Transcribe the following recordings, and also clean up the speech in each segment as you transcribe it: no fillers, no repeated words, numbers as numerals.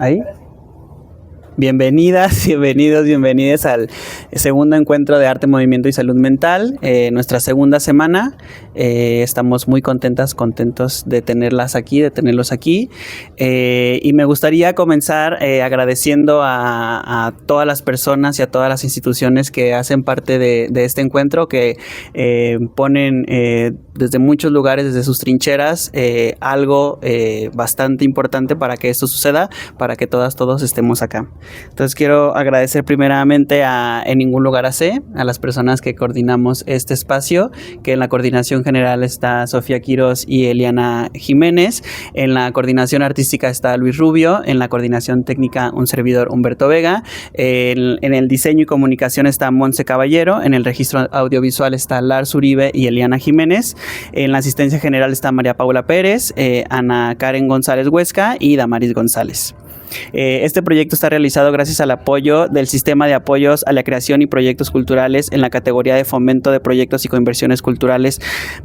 ¿Ahí? Bienvenidas, bienvenidos al segundo encuentro de arte, movimiento y salud mental, nuestra segunda semana. Estamos muy contentos de tenerlos aquí. Y me gustaría comenzar agradeciendo a todas las personas y a todas las instituciones que hacen parte de este encuentro, que ponen desde muchos lugares, desde sus trincheras, algo bastante importante para que esto suceda, para que todos estemos acá. Entonces quiero agradecer primeramente a En Ningún Lugar AC, a las personas que coordinamos este espacio, que en la coordinación general está Sofía Quiroz y Eliana Jiménez, en la coordinación artística está Luis Rubio, en la coordinación técnica un servidor Humberto Vega, en el diseño y comunicación está Monse Caballero, en el registro audiovisual está Lars Uribe y Eliana Jiménez, en la asistencia general está María Paula Pérez, Ana Karen González Huesca y Damaris González. Este proyecto está realizado gracias al apoyo del Sistema de Apoyos a la Creación y Proyectos Culturales en la categoría de Fomento de Proyectos y Coinversiones Culturales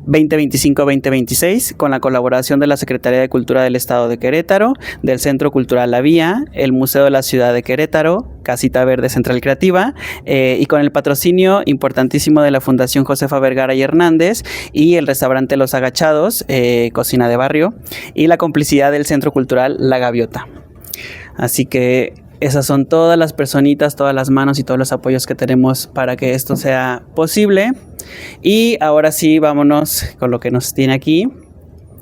2025-2026, con la colaboración de la Secretaría de Cultura del Estado de Querétaro, del Centro Cultural La Vía, el Museo de la Ciudad de Querétaro, Casita Verde Central Creativa, y con el patrocinio importantísimo de la Fundación Josefa Vergara y Hernández y el restaurante Los Agachados, Cocina de Barrio, y la complicidad del Centro Cultural La Gaviota. Así que esas son todas las personitas, todas las manos y todos los apoyos que tenemos para que esto sea posible. Y ahora sí, vámonos con lo que nos tiene aquí.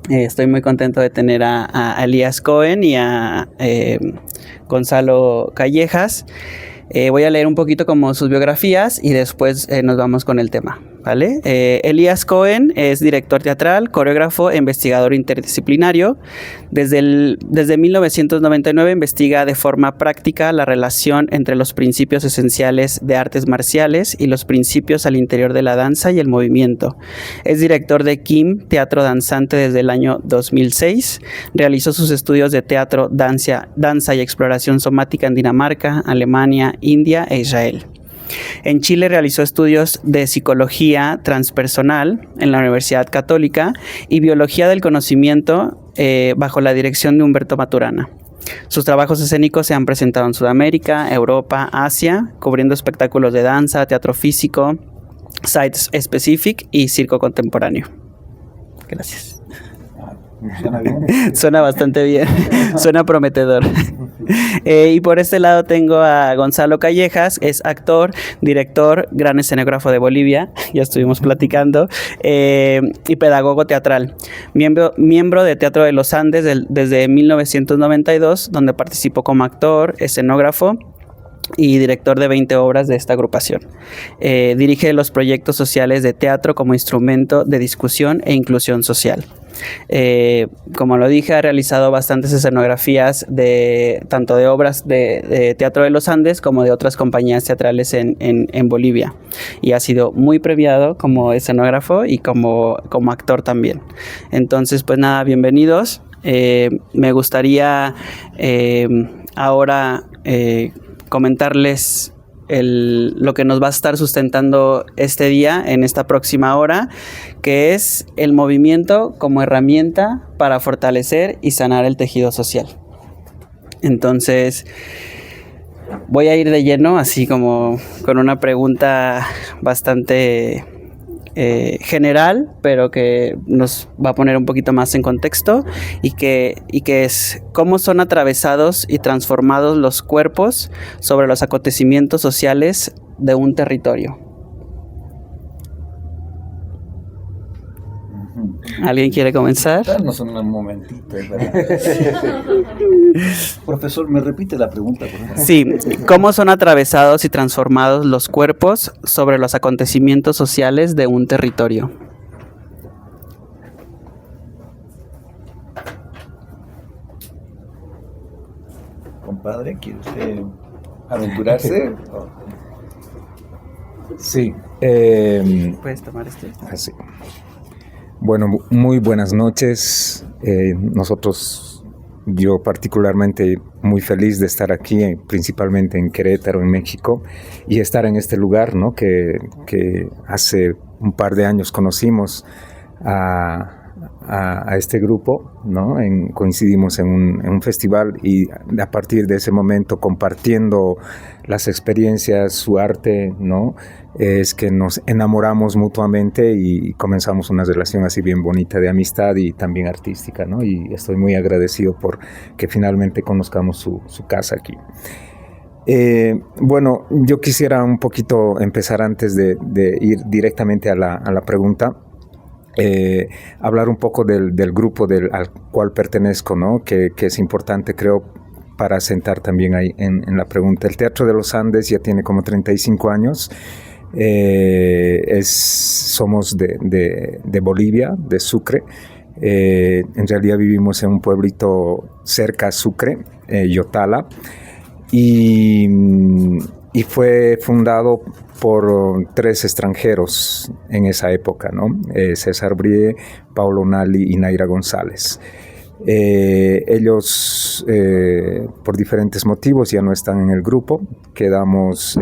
Estoy muy contento de tener a Elías Cohen y a Gonzalo Callejas. Voy a leer un poquito como sus biografías y después nos vamos con el tema, ¿vale? Elías Cohen es director teatral, coreógrafo e investigador interdisciplinario. Desde 1999 investiga de forma práctica la relación entre los principios esenciales de artes marciales y los principios al interior de la danza y el movimiento. Es director de KIM, Teatro Danzante, desde el año 2006. Realizó sus estudios de teatro, danza y exploración somática en Dinamarca, Alemania, India e Israel. En Chile realizó estudios de psicología transpersonal en la Universidad Católica y biología del conocimiento bajo la dirección de Humberto Maturana. Sus trabajos escénicos se han presentado en Sudamérica, Europa, Asia, cubriendo espectáculos de danza, teatro físico, site specific y circo contemporáneo. Gracias. ¿Suena bien? Suena bastante bien, suena prometedor. Y por este lado tengo a Gonzalo Callejas, es actor, director, gran escenógrafo de Bolivia, ya estuvimos platicando, y pedagogo teatral. Miembro de Teatro de los Andes desde 1992, donde participó como actor, escenógrafo y director de 20 obras de esta agrupación. Dirige los proyectos sociales de teatro como instrumento de discusión e inclusión social. Como lo dije, ha realizado bastantes escenografías tanto de obras de Teatro de los Andes como de otras compañías teatrales en Bolivia, y ha sido muy premiado como escenógrafo y como actor también. Entonces, pues nada, bienvenidos. Me gustaría ahora comentarles lo que nos va a estar sustentando este día, en esta próxima hora, que es el movimiento como herramienta para fortalecer y sanar el tejido social. Entonces, voy a ir de lleno, así como con una pregunta bastante general, pero que nos va a poner un poquito más en contexto, y que es cómo son atravesados y transformados los cuerpos sobre los acontecimientos sociales de un territorio. ¿Alguien quiere comenzar? Danos un momentito. Profesor, ¿me repite la pregunta, por favor? Sí, ¿cómo son atravesados y transformados los cuerpos sobre los acontecimientos sociales de un territorio? Compadre, ¿quiere usted aventurarse? Sí. ¿Puedes tomar este? Así. Bueno, muy buenas noches. Yo particularmente muy feliz de estar aquí, principalmente en Querétaro, en México, y estar en este lugar, ¿no? que hace un par de años conocimos a a este grupo, ¿no? Coincidimos en un festival y a partir de ese momento, compartiendo las experiencias, su arte, ¿no? Es que nos enamoramos mutuamente y comenzamos una relación así bien bonita de amistad y también artística, ¿no? Y estoy muy agradecido por que finalmente conozcamos su casa aquí. Bueno, yo quisiera un poquito empezar antes de ir directamente a la pregunta. Hablar un poco del grupo al cual pertenezco, ¿no? Que es importante, creo, para sentar también ahí en la pregunta. El Teatro de los Andes ya tiene como 35 años. Somos de Bolivia, de Sucre. En realidad vivimos en un pueblito cerca a Sucre, Yotala, y fue fundado por 3 extranjeros en esa época, ¿no? César Brie, Paulo Nali y Naira González. Ellos, por diferentes motivos, ya no están en el grupo. Quedamos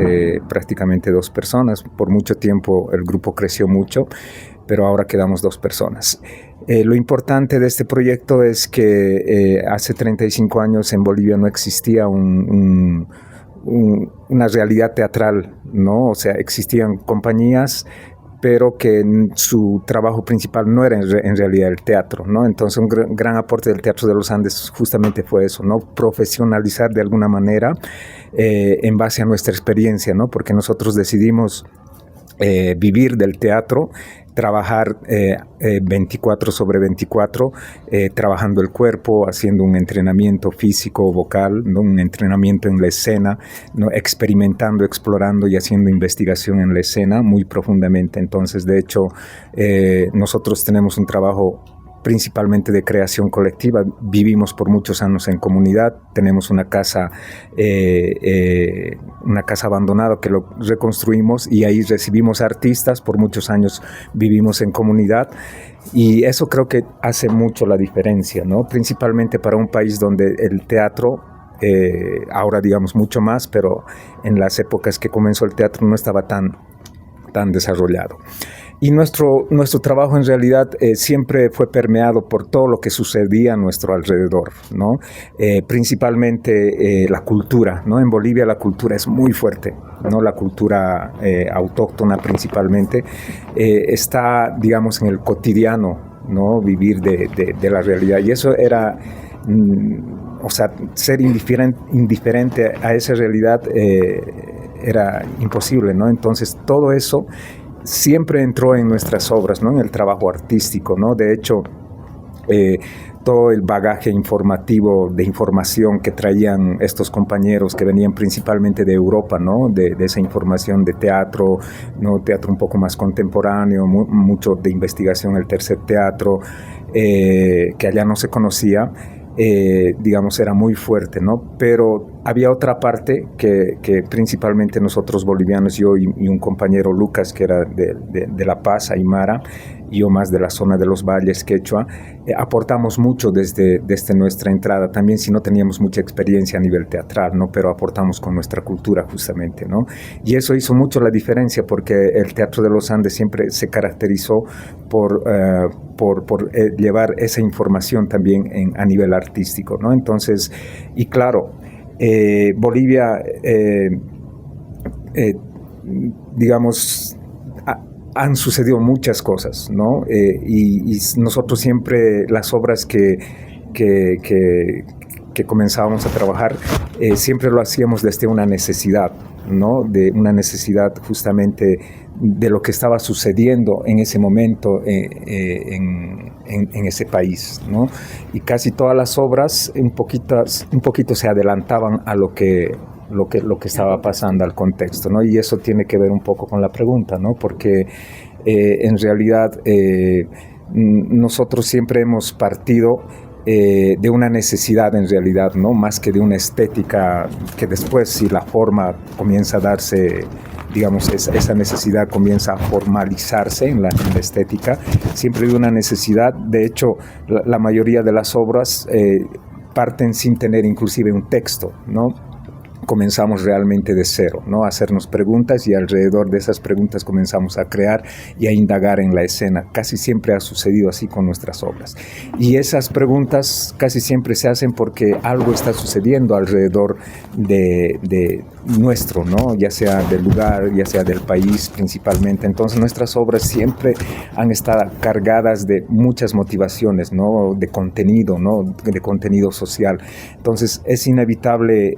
prácticamente 2 personas. Por mucho tiempo el grupo creció mucho, pero ahora quedamos 2 personas. Lo importante de este proyecto es que hace 35 años en Bolivia no existía una realidad teatral, ¿no? O sea, existían compañías, pero que su trabajo principal no era en realidad el teatro, ¿no? Entonces un gran aporte del Teatro de los Andes justamente fue eso, ¿no? Profesionalizar de alguna manera en base a nuestra experiencia, ¿no? Porque nosotros decidimos vivir del teatro, trabajar 24/24, trabajando el cuerpo, haciendo un entrenamiento físico, vocal, ¿no? Un entrenamiento en la escena, ¿no? Experimentando, explorando y haciendo investigación en la escena muy profundamente. Entonces, de hecho, nosotros tenemos un trabajo principalmente de creación colectiva. Vivimos por muchos años en comunidad, tenemos una casa abandonada que lo reconstruimos y ahí recibimos artistas. Por muchos años vivimos en comunidad y eso creo que hace mucho la diferencia, ¿no? Principalmente para un país donde el teatro, ahora digamos mucho más, pero en las épocas que comenzó el teatro no estaba tan desarrollado. Y nuestro trabajo en realidad siempre fue permeado por todo lo que sucedía a nuestro alrededor, ¿no? Principalmente la cultura, ¿no? En Bolivia la cultura es muy fuerte, ¿no? La cultura autóctona principalmente está, digamos, en el cotidiano, ¿no? Vivir de la realidad. Y eso era, o sea, ser indiferente a esa realidad era imposible, ¿no? Entonces todo eso siempre entró en nuestras obras, ¿no? En el trabajo artístico, ¿no? De hecho, todo el bagaje informativo, de información que traían estos compañeros que venían principalmente de Europa, ¿no? De esa información de teatro, ¿no? Teatro un poco más contemporáneo, mucho de investigación, el tercer teatro, que allá no se conocía. Digamos, era muy fuerte, ¿no? Pero había otra parte que principalmente nosotros bolivianos, yo y un compañero Lucas, que era de La Paz, Aymara, y yo más de la zona de los valles quechua, aportamos mucho desde nuestra entrada, también si no teníamos mucha experiencia a nivel teatral, ¿no? Pero aportamos con nuestra cultura justamente, ¿no? Y eso hizo mucho la diferencia porque el Teatro de los Andes siempre se caracterizó por llevar esa información también a nivel artístico, ¿no? Entonces, y claro, Bolivia, digamos, han sucedido muchas cosas, ¿no? Y nosotros siempre, las obras que comenzábamos a trabajar, siempre lo hacíamos desde una necesidad, ¿no? De una necesidad justamente de lo que estaba sucediendo en ese momento en ese país, ¿no? Y casi todas las obras un poquito se adelantaban a lo que estaba pasando, al contexto, ¿no? Y eso tiene que ver un poco con la pregunta, ¿no? Porque en realidad nosotros siempre hemos partido de una necesidad en realidad, ¿no? Más que de una estética que después, si la forma comienza a darse, digamos, esa necesidad comienza a formalizarse en la estética, siempre de una necesidad. De hecho, la mayoría de las obras parten sin tener inclusive un texto, ¿no? comenzamos realmente de cero, ¿no? A hacernos preguntas y alrededor de esas preguntas comenzamos a crear y a indagar en la escena. Casi siempre ha sucedido así con nuestras obras. Y esas preguntas casi siempre se hacen porque algo está sucediendo alrededor de nuestro, ¿no? Ya sea del lugar, ya sea del país principalmente. Entonces nuestras obras siempre han estado cargadas de muchas motivaciones, ¿no? De contenido, ¿no? De contenido social. Entonces es inevitable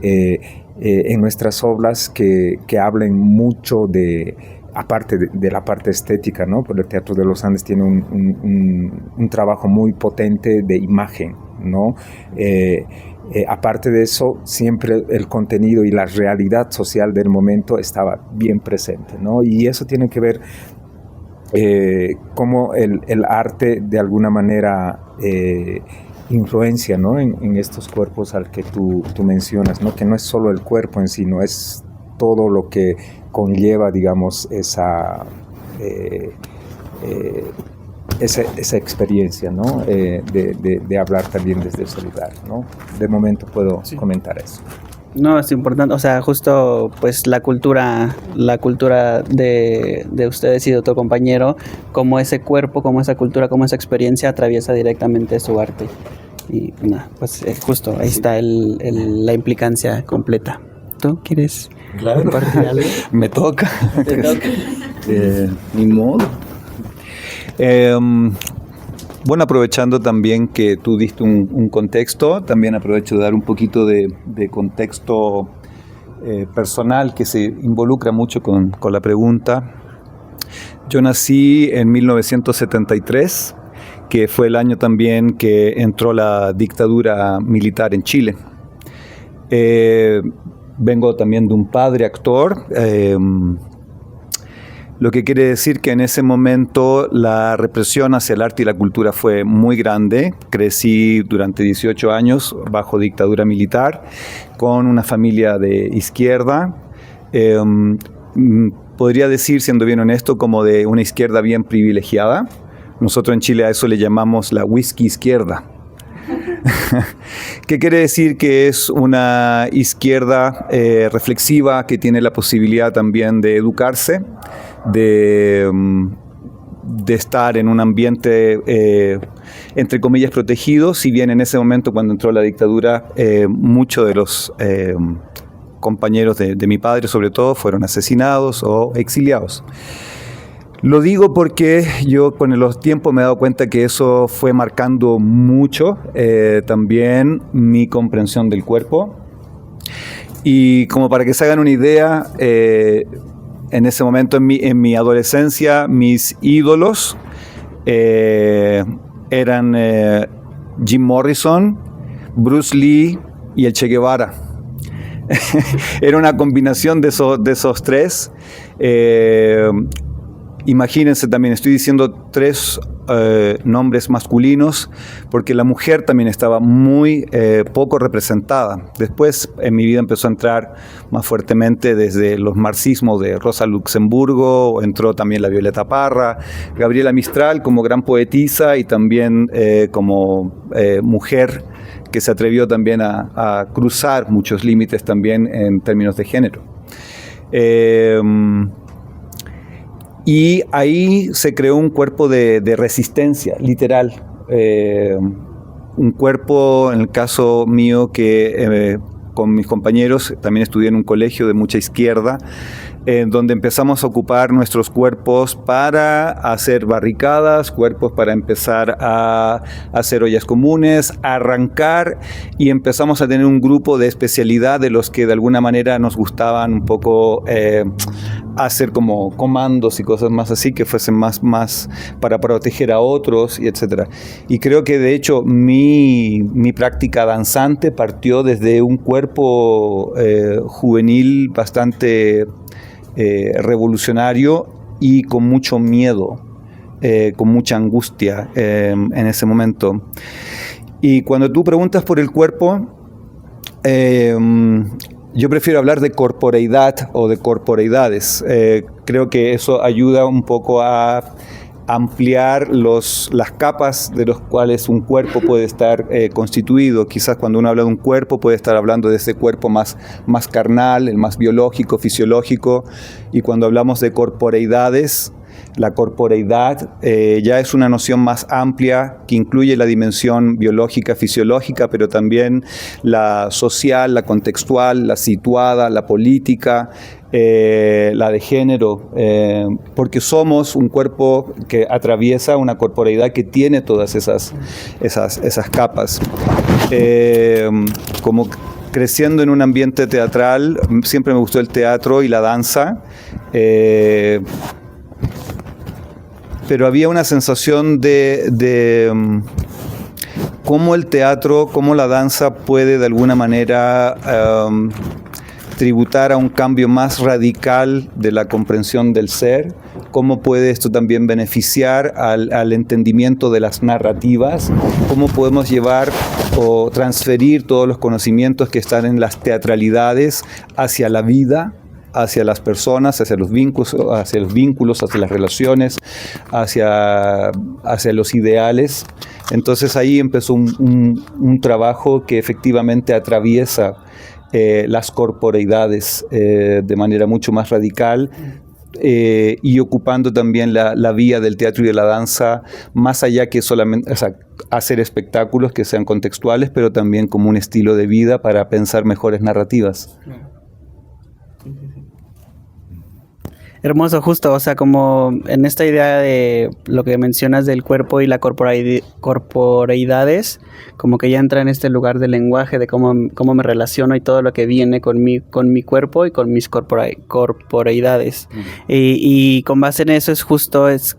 en nuestras obras que hablen mucho aparte de la parte estética, ¿no? Porque el Teatro de los Andes tiene un trabajo muy potente de imagen, ¿no? Aparte de eso, siempre el contenido y la realidad social del momento estaba bien presente, ¿no? Y eso tiene que ver cómo el arte de alguna manera influencia, ¿no? en estos cuerpos al que tú mencionas, ¿no? Que no es solo el cuerpo en sí, no es todo lo que conlleva, digamos, esa experiencia, ¿no? De hablar también desde ese lugar, ¿no? De momento puedo comentar eso. No, es importante, o sea, justo pues la cultura de ustedes y de otro compañero, como ese cuerpo, como esa cultura, como esa experiencia atraviesa directamente su arte. Y nada, pues justo ahí está la implicancia completa. ¿Tú quieres compartir algo? Me toca. ¿Te toca? Ni modo. Bueno, aprovechando también que tú diste un contexto, también aprovecho de dar un poquito de contexto personal que se involucra mucho con la pregunta. Yo nací en 1973, que fue el año también que entró la dictadura militar en Chile. Vengo también de un padre actor, lo que quiere decir que en ese momento la represión hacia el arte y la cultura fue muy grande. Crecí durante 18 años bajo dictadura militar, con una familia de izquierda. Podría decir, siendo bien honesto, como de una izquierda bien privilegiada. Nosotros en Chile a eso le llamamos la whisky izquierda. ¿Qué quiere decir? Que es una izquierda reflexiva que tiene la posibilidad también de educarse, de estar en un ambiente entre comillas protegido, si bien en ese momento cuando entró la dictadura muchos de los compañeros de mi padre sobre todo fueron asesinados o exiliados. Lo digo porque yo con los tiempos me he dado cuenta que eso fue marcando mucho también mi comprensión del cuerpo. Y como para que se hagan una idea, en ese momento en mi adolescencia, mis ídolos eran Jim Morrison, Bruce Lee y el Che Guevara. Era una combinación de esos tres. Imagínense también, estoy diciendo tres nombres masculinos porque la mujer también estaba muy poco representada. Después en mi vida empezó a entrar más fuertemente desde los marxismos de Rosa Luxemburgo, entró también la Violeta Parra, Gabriela Mistral como gran poetisa y también como mujer que se atrevió también a cruzar muchos límites también en términos de género. Y ahí se creó un cuerpo de resistencia, literal. Un cuerpo, en el caso mío, que con mis compañeros también estudié en un colegio de mucha izquierda, donde empezamos a ocupar nuestros cuerpos para hacer barricadas, cuerpos para empezar a hacer ollas comunes, a arrancar, y empezamos a tener un grupo de especialidad de los que de alguna manera nos gustaban un poco hacer como comandos y cosas más así, que fuesen más para proteger a otros, y etcétera. Y creo que de hecho mi práctica danzante partió desde un cuerpo juvenil bastante revolucionario y con mucho miedo, con mucha angustia en ese momento. Y cuando tú preguntas por el cuerpo, yo prefiero hablar de corporeidad o de corporeidades. Creo que eso ayuda un poco a ampliar las capas de los cuales un cuerpo puede estar constituido. Quizás cuando uno habla de un cuerpo puede estar hablando de ese cuerpo más carnal, el más biológico, fisiológico, y cuando hablamos de corporeidades, la corporeidad ya es una noción más amplia que incluye la dimensión biológica, fisiológica, pero también la social, la contextual, la situada, la política, la de género, porque somos un cuerpo que atraviesa una corporeidad que tiene todas esas capas. Como creciendo en un ambiente teatral, siempre me gustó el teatro y la danza, pero había una sensación de cómo el teatro, cómo la danza puede de alguna manera tributar a un cambio más radical de la comprensión del ser, cómo puede esto también beneficiar al entendimiento de las narrativas, cómo podemos llevar o transferir todos los conocimientos que están en las teatralidades hacia la vida, hacia las personas, hacia los vínculos, hacia las relaciones, hacia los ideales. Entonces ahí empezó un trabajo que efectivamente atraviesa las corporeidades de manera mucho más radical, y ocupando también la vía del teatro y de la danza, más allá que solamente hacer espectáculos que sean contextuales, pero también como un estilo de vida para pensar mejores narrativas. Hermoso, justo, o sea, como en esta idea de lo que mencionas del cuerpo y la corporeidades, como que ya entra en este lugar del lenguaje, de cómo me relaciono y todo lo que viene con mi cuerpo y con mis corporeidades. Y con base en eso es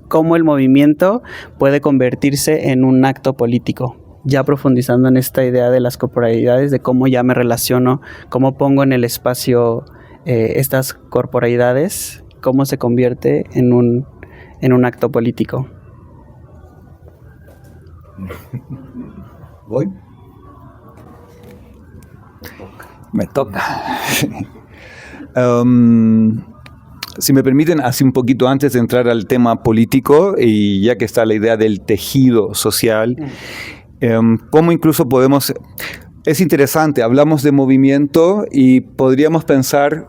cómo el movimiento puede convertirse en un acto político. Ya profundizando en esta idea de las corporeidades, de cómo ya me relaciono, cómo pongo en el espacio estas corporeidades, cómo se convierte en un acto político. ¿Voy? Me toca. Si me permiten, así un poquito antes de entrar al tema político, y ya que está la idea del tejido social, cómo incluso podemos... Es interesante, hablamos de movimiento y podríamos pensar...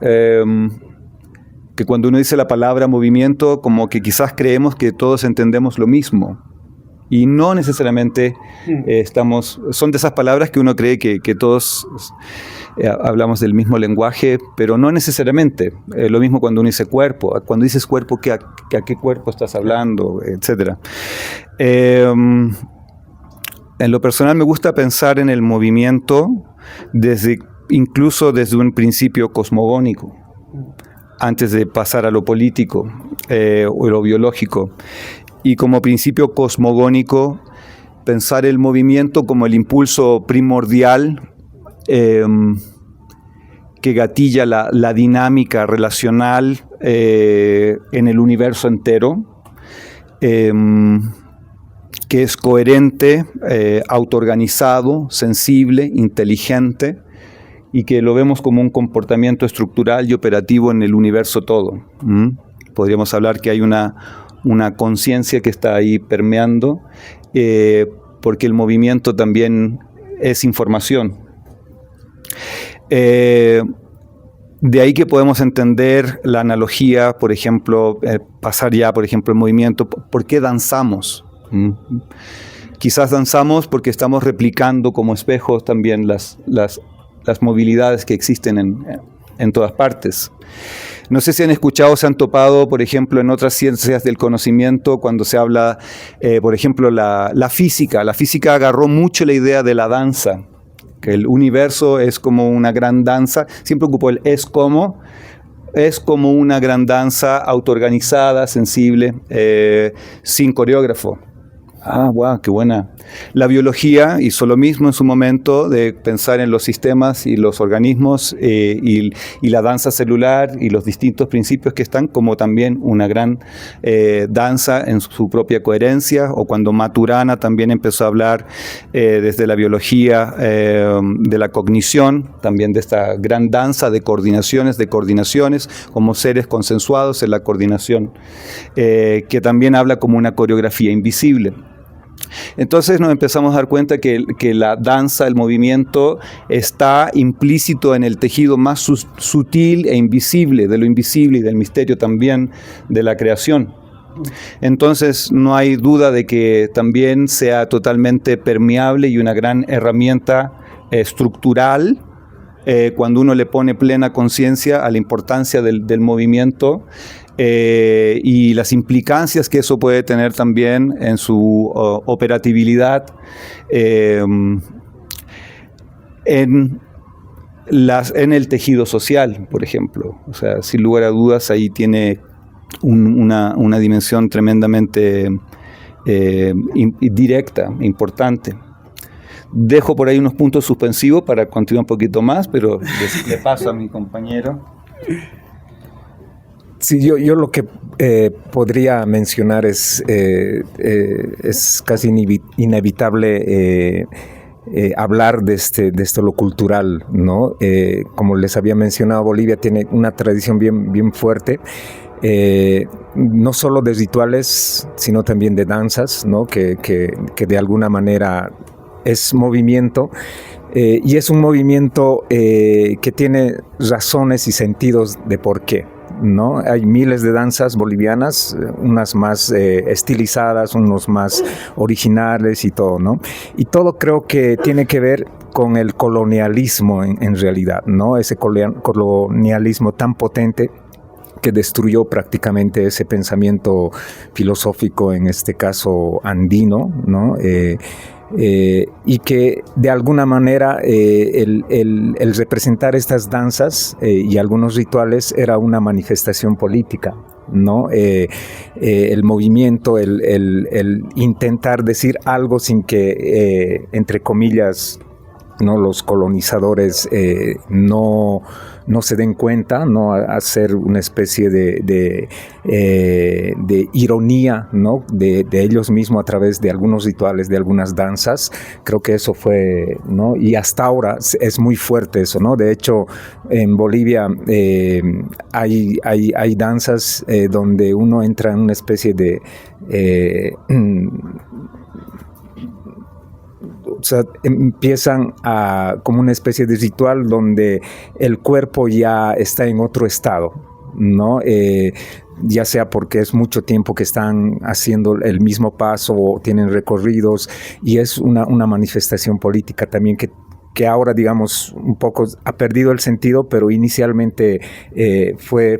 que cuando uno dice la palabra movimiento, como que quizás creemos que todos entendemos lo mismo. Y no necesariamente son de esas palabras que uno cree que todos hablamos del mismo lenguaje, pero no necesariamente. Lo mismo cuando uno dice cuerpo. Cuando dices cuerpo, ¿a qué cuerpo estás hablando? Etcétera. En lo personal me gusta pensar en el movimiento incluso desde un principio cosmogónico, antes de pasar a lo político o lo biológico. Y como principio cosmogónico, pensar el movimiento como el impulso primordial que gatilla la dinámica relacional en el universo entero, que es coherente, autoorganizado, sensible, inteligente, y que lo vemos como un comportamiento estructural y operativo en el universo todo. Podríamos hablar que hay una conciencia que está ahí permeando, porque el movimiento también es información. De ahí que podemos entender la analogía, por ejemplo, pasar ya, por ejemplo, el movimiento. ¿Por qué danzamos? Quizás danzamos porque estamos replicando como espejos también las movilidades que existen en todas partes. No sé si han escuchado, se han topado, por ejemplo, en otras ciencias del conocimiento, cuando se habla, por ejemplo, la física. La física agarró mucho la idea de la danza, que el universo es como una gran danza. Siempre ocupó el es como una gran danza autoorganizada, sensible, sin coreógrafo. Ah, wow, qué buena. La biología hizo lo mismo en su momento de pensar en los sistemas y los organismos y la danza celular y los distintos principios que están, como también una gran danza en su propia coherencia, o cuando Maturana también empezó a hablar desde la biología de la cognición, también de esta gran danza de coordinaciones, como seres consensuados en la coordinación, que también habla como una coreografía invisible. Entonces nos empezamos a dar cuenta que la danza, el movimiento, está implícito en el tejido más sutil e invisible, de lo invisible y del misterio también de la creación. Entonces no hay duda de que también sea totalmente permeable y una gran herramienta estructural cuando uno le pone plena conciencia a la importancia del movimiento y las implicancias que eso puede tener también en su operatividad en el tejido social, por ejemplo. O sea, sin lugar a dudas, ahí tiene una dimensión tremendamente directa, importante. Dejo por ahí unos puntos suspensivos para continuar un poquito más, pero le paso a mi compañero. Sí, yo lo que podría mencionar es casi inevitable hablar de esto lo cultural, ¿no? Como les había mencionado, Bolivia tiene una tradición bien fuerte, no solo de rituales, sino también de danzas, ¿no? Que de alguna manera es movimiento. Y es un movimiento que tiene razones y sentidos de por qué, ¿no? Hay miles de danzas bolivianas, unas más estilizadas, unos más originales y todo, ¿no? Y todo creo que tiene que ver con el colonialismo en realidad, ¿no? Ese colonialismo tan potente que destruyó prácticamente ese pensamiento filosófico, en este caso andino, ¿no? Y que de alguna manera el representar estas danzas y algunos rituales era una manifestación política, ¿no? El movimiento, el intentar decir algo sin que, entre comillas, ¿no? Los colonizadores no se den cuenta, ¿no? Hacer una especie de ironía, ¿no? de ellos mismos a través de algunos rituales, de algunas danzas. Creo que eso fue, ¿no? Y hasta ahora es muy fuerte eso, ¿no? De hecho, en Bolivia hay danzas donde uno entra en una especie de o sea, empiezan como una especie de ritual donde el cuerpo ya está en otro estado, ¿no? Ya sea porque es mucho tiempo que están haciendo el mismo paso o tienen recorridos, y es una manifestación política también que ahora, digamos, un poco ha perdido el sentido, pero inicialmente fue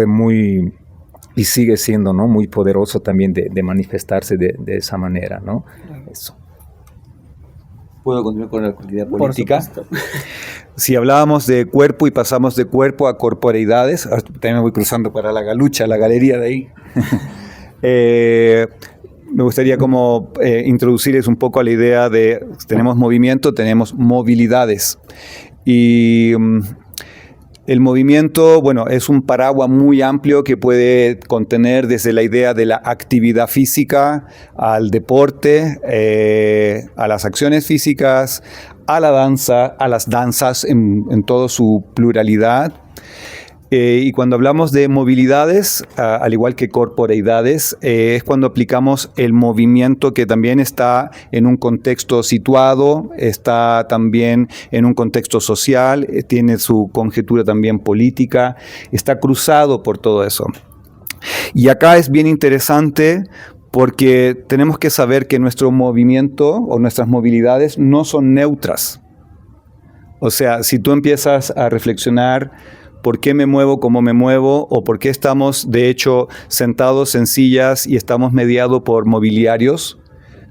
muy, y sigue siendo, ¿no? Muy poderoso también de manifestarse de esa manera, ¿no? Eso. ¿Puedo continuar con la actividad política? Si hablábamos de cuerpo y pasamos de cuerpo a corporeidades, también me voy cruzando para la galucha, la galería de ahí. Me gustaría como introducirles un poco a la idea de, tenemos movimiento, tenemos movilidades. Y el movimiento, bueno, es un paraguas muy amplio que puede contener desde la idea de la actividad física, al deporte, a las acciones físicas, a la danza, a las danzas en toda su pluralidad. Y cuando hablamos de movilidades, al igual que corporeidades, es cuando aplicamos el movimiento que también está en un contexto situado, está también en un contexto social, tiene su conjetura también política, está cruzado por todo eso. Y acá es bien interesante porque tenemos que saber que nuestro movimiento o nuestras movilidades no son neutras. O sea, si tú empiezas a reflexionar por qué me muevo como me muevo, o por qué estamos, de hecho, sentados en sillas y estamos mediados por mobiliarios.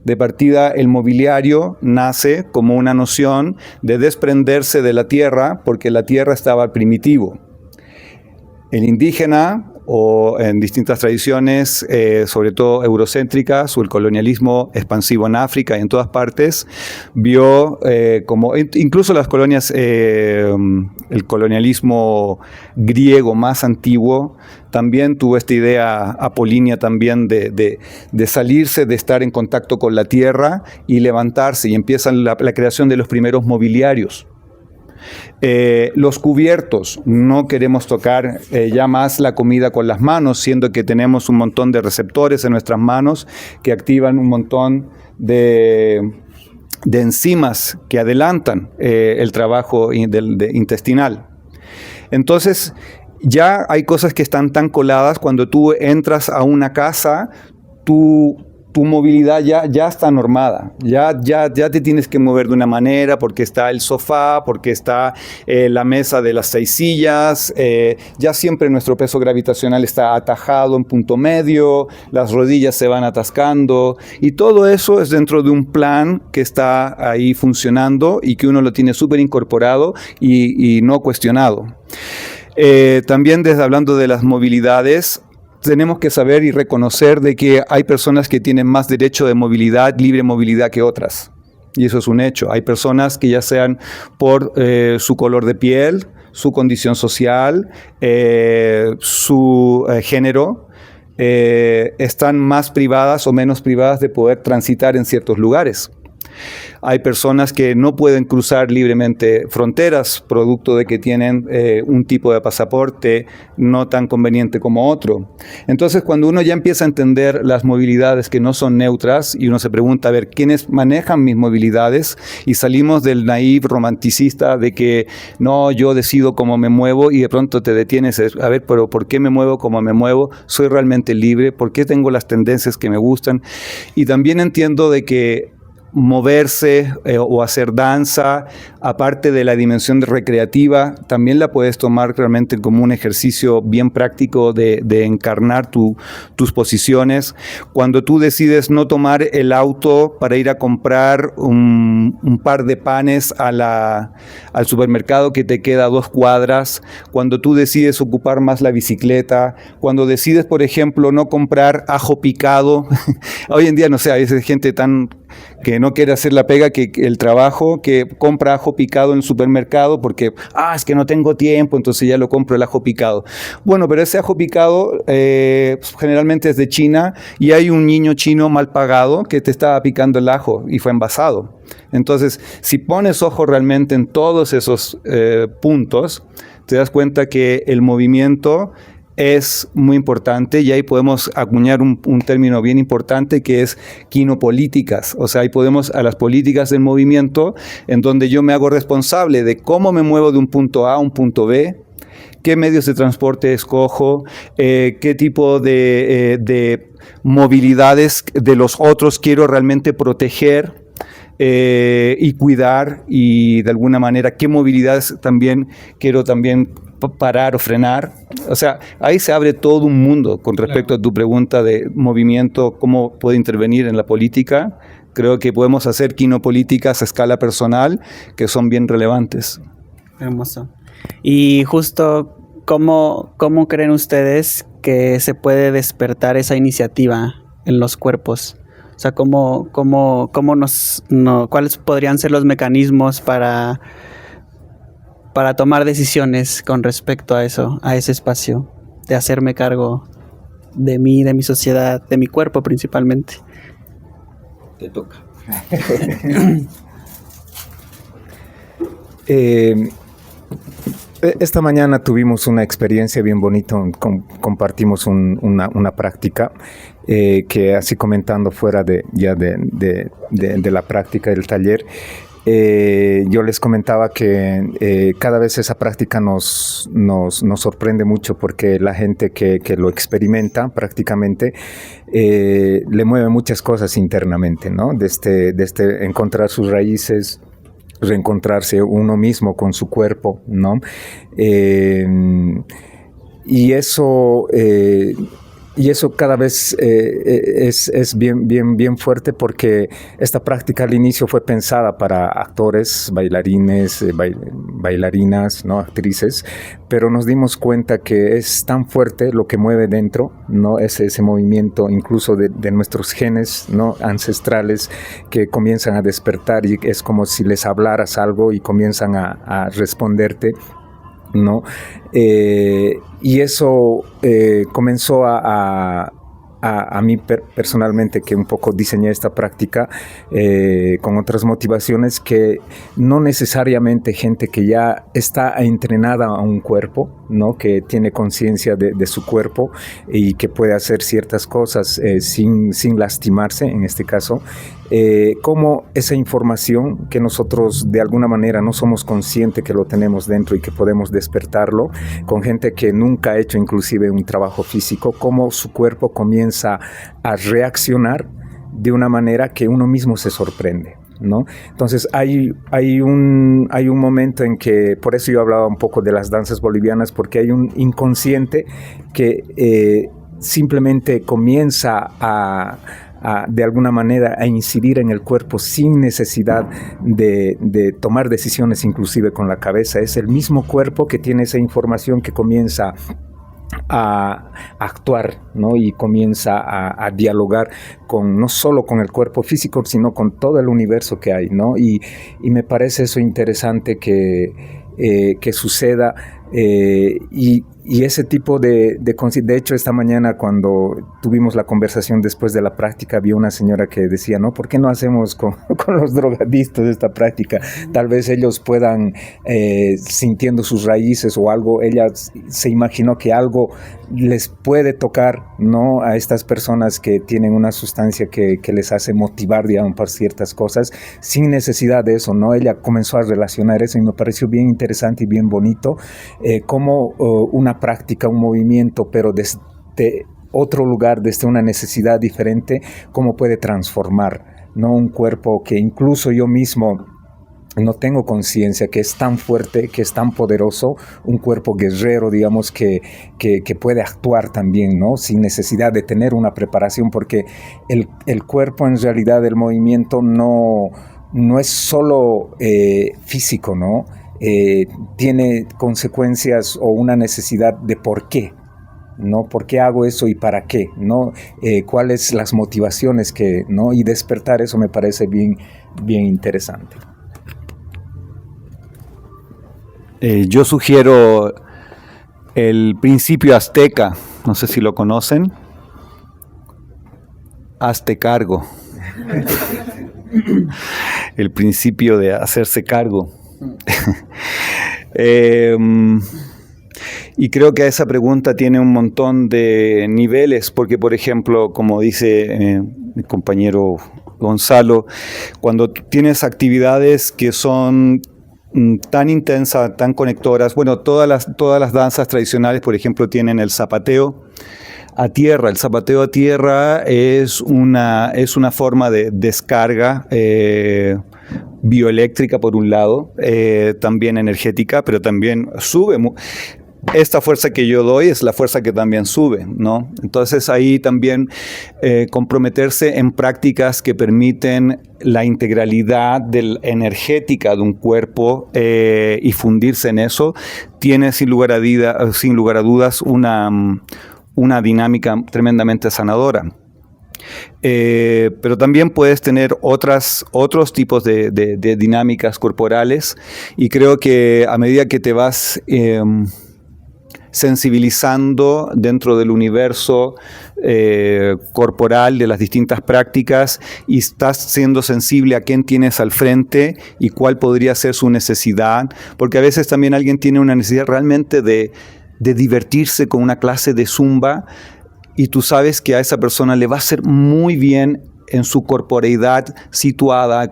De partida, el mobiliario nace como una noción de desprenderse de la tierra, porque la tierra estaba primitivo. El indígena o en distintas tradiciones, sobre todo eurocéntricas, o el colonialismo expansivo en África y en todas partes, vio como incluso las colonias, el colonialismo griego más antiguo, también tuvo esta idea apolínea también de salirse, de estar en contacto con la tierra y levantarse, y empiezan la creación de los primeros mobiliarios. Los cubiertos, no queremos tocar ya más la comida con las manos, siendo que tenemos un montón de receptores en nuestras manos que activan un montón de enzimas que adelantan el trabajo intestinal. Entonces, ya hay cosas que están tan coladas. Cuando tú entras a una casa, tu movilidad ya está normada, ya te tienes que mover de una manera porque está el sofá, porque está la mesa de las 6 sillas, ya siempre nuestro peso gravitacional está atajado en punto medio, las rodillas se van atascando, y todo eso es dentro de un plan que está ahí funcionando y que uno lo tiene súper incorporado y no cuestionado. También hablando de las movilidades, tenemos que saber y reconocer de que hay personas que tienen más derecho de movilidad, libre movilidad, que otras. Y eso es un hecho. Hay personas que, ya sean por su color de piel, su condición social, su género, están más privadas o menos privadas de poder transitar en ciertos lugares. Hay personas que no pueden cruzar libremente fronteras, producto de que tienen un tipo de pasaporte no tan conveniente como otro. Entonces, cuando uno ya empieza a entender las movilidades que no son neutras, y uno se pregunta, a ver, ¿quiénes manejan mis movilidades? Y salimos del naïve romanticista de que, no, yo decido cómo me muevo, y de pronto te detienes, a ver, pero ¿por qué me muevo como me muevo? ¿Soy realmente libre? ¿Por qué tengo las tendencias que me gustan? Y también entiendo de que moverse o hacer danza, aparte de la dimensión recreativa, también la puedes tomar realmente como un ejercicio bien práctico de encarnar tus posiciones. Cuando tú decides no tomar el auto para ir a comprar un par de panes al supermercado que te queda a 2 cuadras, cuando tú decides ocupar más la bicicleta, cuando decides, por ejemplo, no comprar ajo picado. Hoy en día, no sé, hay gente que no quiere hacer la pega, que el trabajo, que compra ajo picado en el supermercado porque, es que no tengo tiempo, entonces ya lo compro el ajo picado. Bueno, pero ese ajo picado generalmente es de China, y hay un niño chino mal pagado que te estaba picando el ajo y fue envasado. Entonces, si pones ojo realmente en todos esos puntos, te das cuenta que el movimiento es muy importante, y ahí podemos acuñar un término bien importante que es quinopolíticas. O sea, ahí podemos a las políticas del movimiento, en donde yo me hago responsable de cómo me muevo de un punto A a un punto B, qué medios de transporte escojo, qué tipo de movilidades de los otros quiero realmente proteger y cuidar, y de alguna manera qué movilidades también quiero parar o frenar. O sea, ahí se abre todo un mundo con respecto a tu pregunta de movimiento, cómo puede intervenir en la política. Creo que podemos hacer quinopolíticas a escala personal que son bien relevantes. Hermoso. Y justo, ¿cómo creen ustedes que se puede despertar esa iniciativa en los cuerpos? O sea, ¿cuáles podrían ser los mecanismos para tomar decisiones con respecto a eso, a ese espacio, de hacerme cargo de mí, de mi sociedad, de mi cuerpo principalmente? Te toca. Esta mañana tuvimos una experiencia bien bonita, compartimos una práctica que, así comentando fuera de la práctica del taller, yo les comentaba que cada vez esa práctica nos sorprende mucho, porque la gente que lo experimenta prácticamente le mueve muchas cosas internamente, ¿no? Desde encontrar sus raíces, reencontrarse uno mismo con su cuerpo, ¿no? Y eso Y eso cada vez es bien fuerte, porque esta práctica al inicio fue pensada para actores, bailarines, bailarinas, ¿no? Actrices, pero nos dimos cuenta que es tan fuerte lo que mueve dentro, ¿no? Ese movimiento incluso de nuestros genes, ¿no? Ancestrales, que comienzan a despertar, y es como si les hablaras algo y comienzan a responderte, ¿no? Y eso comenzó a mí personalmente, que un poco diseñé esta práctica con otras motivaciones, que no necesariamente gente que ya está entrenada a un cuerpo, ¿no? Que tiene conciencia de su cuerpo y que puede hacer ciertas cosas sin lastimarse, en este caso, como esa información que nosotros de alguna manera no somos conscientes que lo tenemos dentro y que podemos despertarlo, con gente que nunca ha hecho inclusive un trabajo físico, cómo su cuerpo comienza a reaccionar de una manera que uno mismo se sorprende, ¿no? Entonces hay un momento en que, por eso yo hablaba un poco de las danzas bolivianas, porque hay un inconsciente que simplemente comienza de alguna manera a incidir en el cuerpo sin necesidad de tomar decisiones inclusive con la cabeza. Es el mismo cuerpo que tiene esa información que comienza a actuar, ¿no? Y comienza a dialogar no solo con el cuerpo físico, sino con todo el universo que hay, ¿no? Y me parece eso interesante que suceda, y ese tipo de hecho, esta mañana cuando tuvimos la conversación después de la práctica, había una señora que decía, ¿no? ¿Por qué no hacemos con los drogadictos esta práctica? Tal vez ellos puedan, sintiendo sus raíces o algo, ella se imaginó que algo les puede tocar, ¿no? A estas personas que tienen una sustancia que les hace motivar, digamos, por ciertas cosas, sin necesidad de eso, ¿no? Ella comenzó a relacionar eso y me pareció bien interesante y bien bonito, como una práctica, un movimiento, pero desde otro lugar, desde una necesidad diferente, cómo puede transformar, ¿no? Un cuerpo que incluso yo mismo no tengo conciencia, que es tan fuerte, que es tan poderoso, un cuerpo guerrero, digamos, que puede actuar también, ¿no? Sin necesidad de tener una preparación, porque el cuerpo, en realidad, el movimiento no es solo físico, ¿no? Tiene consecuencias o una necesidad de por qué, ¿no? ¿Por qué hago eso y para qué, ¿no? ¿Cuáles las motivaciones ¿no? Y despertar eso me parece bien interesante. Yo sugiero el principio azteca, no sé si lo conocen. Hazte cargo. El principio de hacerse cargo. Y creo que esa pregunta tiene un montón de niveles, porque, por ejemplo, como dice mi compañero Gonzalo, cuando tienes actividades que son tan intensas, tan conectoras, bueno, todas las danzas tradicionales, por ejemplo, tienen el zapateo a tierra. El zapateo a tierra es una forma de descarga bioeléctrica, por un lado, también energética, pero también sube. Esta fuerza que yo doy es la fuerza que también sube, ¿no? Entonces ahí también comprometerse en prácticas que permiten la integralidad energética de un cuerpo y fundirse en eso, tiene sin lugar a dudas una dinámica tremendamente sanadora. Pero también puedes tener otros tipos de dinámicas corporales, y creo que a medida que te vas sensibilizando dentro del universo corporal de las distintas prácticas, y estás siendo sensible a quién tienes al frente y cuál podría ser su necesidad, porque a veces también alguien tiene una necesidad realmente de divertirse con una clase de zumba, y tú sabes que a esa persona le va a hacer muy bien en su corporeidad situada,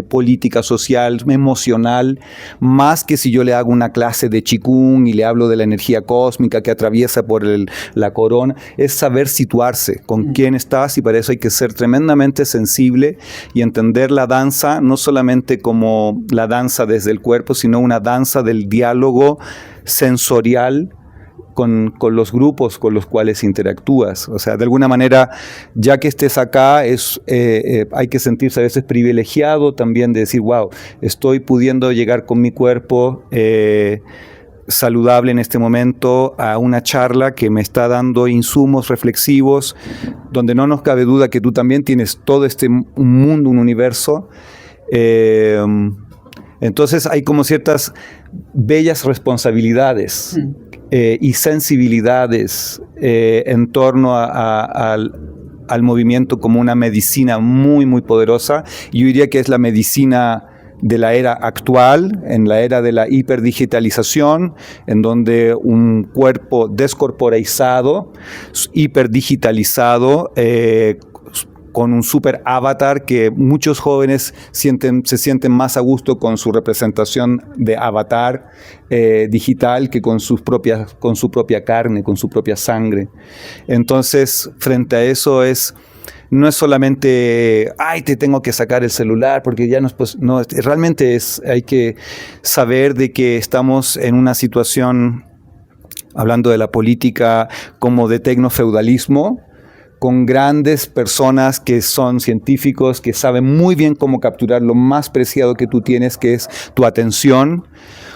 política, social, emocional, más que si yo le hago una clase de Qigong y le hablo de la energía cósmica que atraviesa por la corona. Es saber situarse con quién estás, y para eso hay que ser tremendamente sensible y entender la danza no solamente como la danza desde el cuerpo, sino una danza del diálogo sensorial con los grupos con los cuales interactúas. O sea, de alguna manera, ya que estés acá, hay que sentirse a veces privilegiado también de decir, wow, estoy pudiendo llegar con mi cuerpo saludable en este momento a una charla que me está dando insumos reflexivos, donde no nos cabe duda que tú también tienes todo un mundo, un universo. Entonces hay como ciertas bellas responsabilidades y sensibilidades en torno al movimiento como una medicina muy, muy poderosa. Yo diría que es la medicina de la era actual, en la era de la hiperdigitalización, en donde un cuerpo descorporeizado, hiperdigitalizado, con un super avatar que muchos jóvenes se sienten más a gusto con su representación de avatar digital que con su propia carne, con su propia sangre. Entonces, frente a eso no es solamente, ay, te tengo que sacar el celular porque ya no, realmente hay que saber de que estamos en una situación, hablando de la política, como de tecnofeudalismo, con grandes personas que son científicos, que saben muy bien cómo capturar lo más preciado que tú tienes, que es tu atención.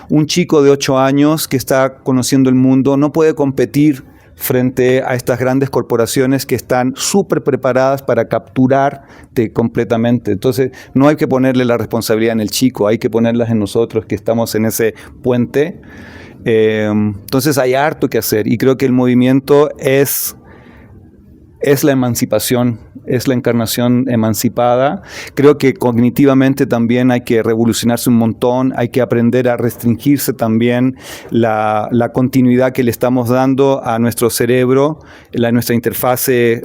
Un chico de 8 años que está conociendo el mundo no puede competir frente a estas grandes corporaciones que están súper preparadas para capturarte completamente. Entonces, no hay que ponerle la responsabilidad en el chico, hay que ponerlas en nosotros que estamos en ese puente. Entonces, hay harto que hacer y creo que el movimiento es la emancipación, es la encarnación emancipada. Creo que cognitivamente también hay que revolucionarse un montón, hay que aprender a restringirse también la continuidad que le estamos dando a nuestro cerebro, nuestra interfase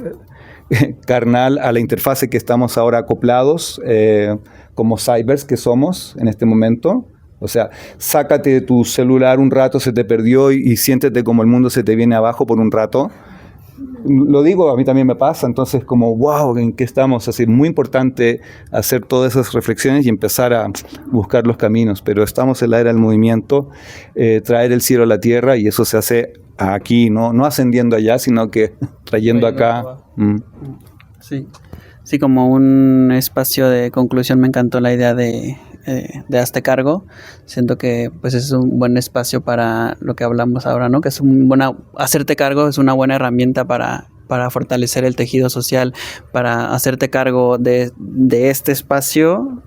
carnal, a la interfase que estamos ahora acoplados, como cybers que somos en este momento. O sea, sácate de tu celular un rato, se te perdió y siéntete como el mundo se te viene abajo por un rato. Lo digo, a mí también me pasa, entonces como, wow, ¿en qué estamos? Así, muy importante hacer todas esas reflexiones y empezar a buscar los caminos, pero estamos en la era del movimiento, traer el cielo a la tierra y eso se hace aquí, no ascendiendo allá, sino que trayendo acá. Sí, como un espacio de conclusión me encantó la idea de hazte cargo. Siento que pues es un buen espacio para lo que hablamos ahora, ¿no? Que es hacerte cargo es una buena herramienta para fortalecer el tejido social, para hacerte cargo de este espacio,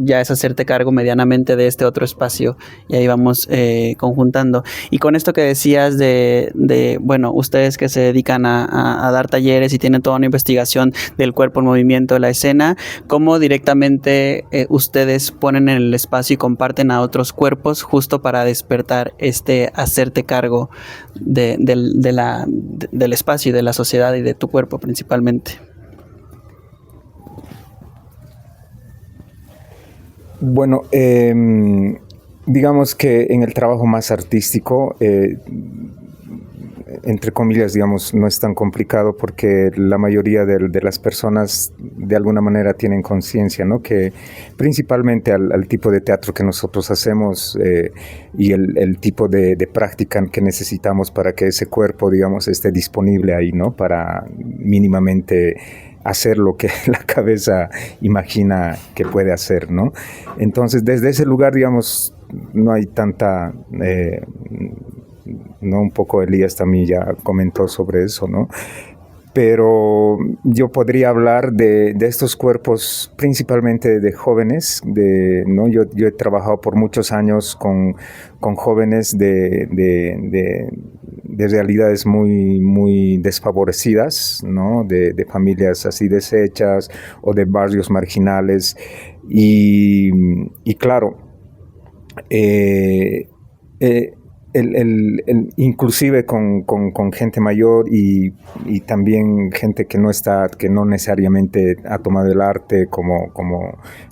ya es hacerte cargo medianamente de este otro espacio, y ahí vamos conjuntando. Y con esto que decías bueno, ustedes que se dedican a dar talleres y tienen toda una investigación del cuerpo en movimiento, de la escena, ¿cómo directamente ustedes ponen en el espacio y comparten a otros cuerpos justo para despertar hacerte cargo del espacio y de la sociedad y de tu cuerpo principalmente? Bueno, digamos que en el trabajo más artístico, entre comillas, digamos, no es tan complicado porque la mayoría de las personas de alguna manera tienen conciencia, ¿no? Que principalmente al tipo de teatro que nosotros hacemos y el tipo de práctica que necesitamos para que ese cuerpo, digamos, esté disponible ahí, ¿no? Para mínimamente hacer lo que la cabeza imagina que puede hacer, ¿no? Entonces, desde ese lugar, digamos, no hay tanta... ¿no? Un poco Elías también ya comentó sobre eso, ¿no? Pero yo podría hablar de estos cuerpos principalmente de jóvenes, ¿no? Yo he trabajado por muchos años con jóvenes de realidades muy, muy desfavorecidas, ¿no? De familias así deshechas o de barrios marginales. Y claro, inclusive con gente mayor y también gente que no necesariamente ha tomado el arte como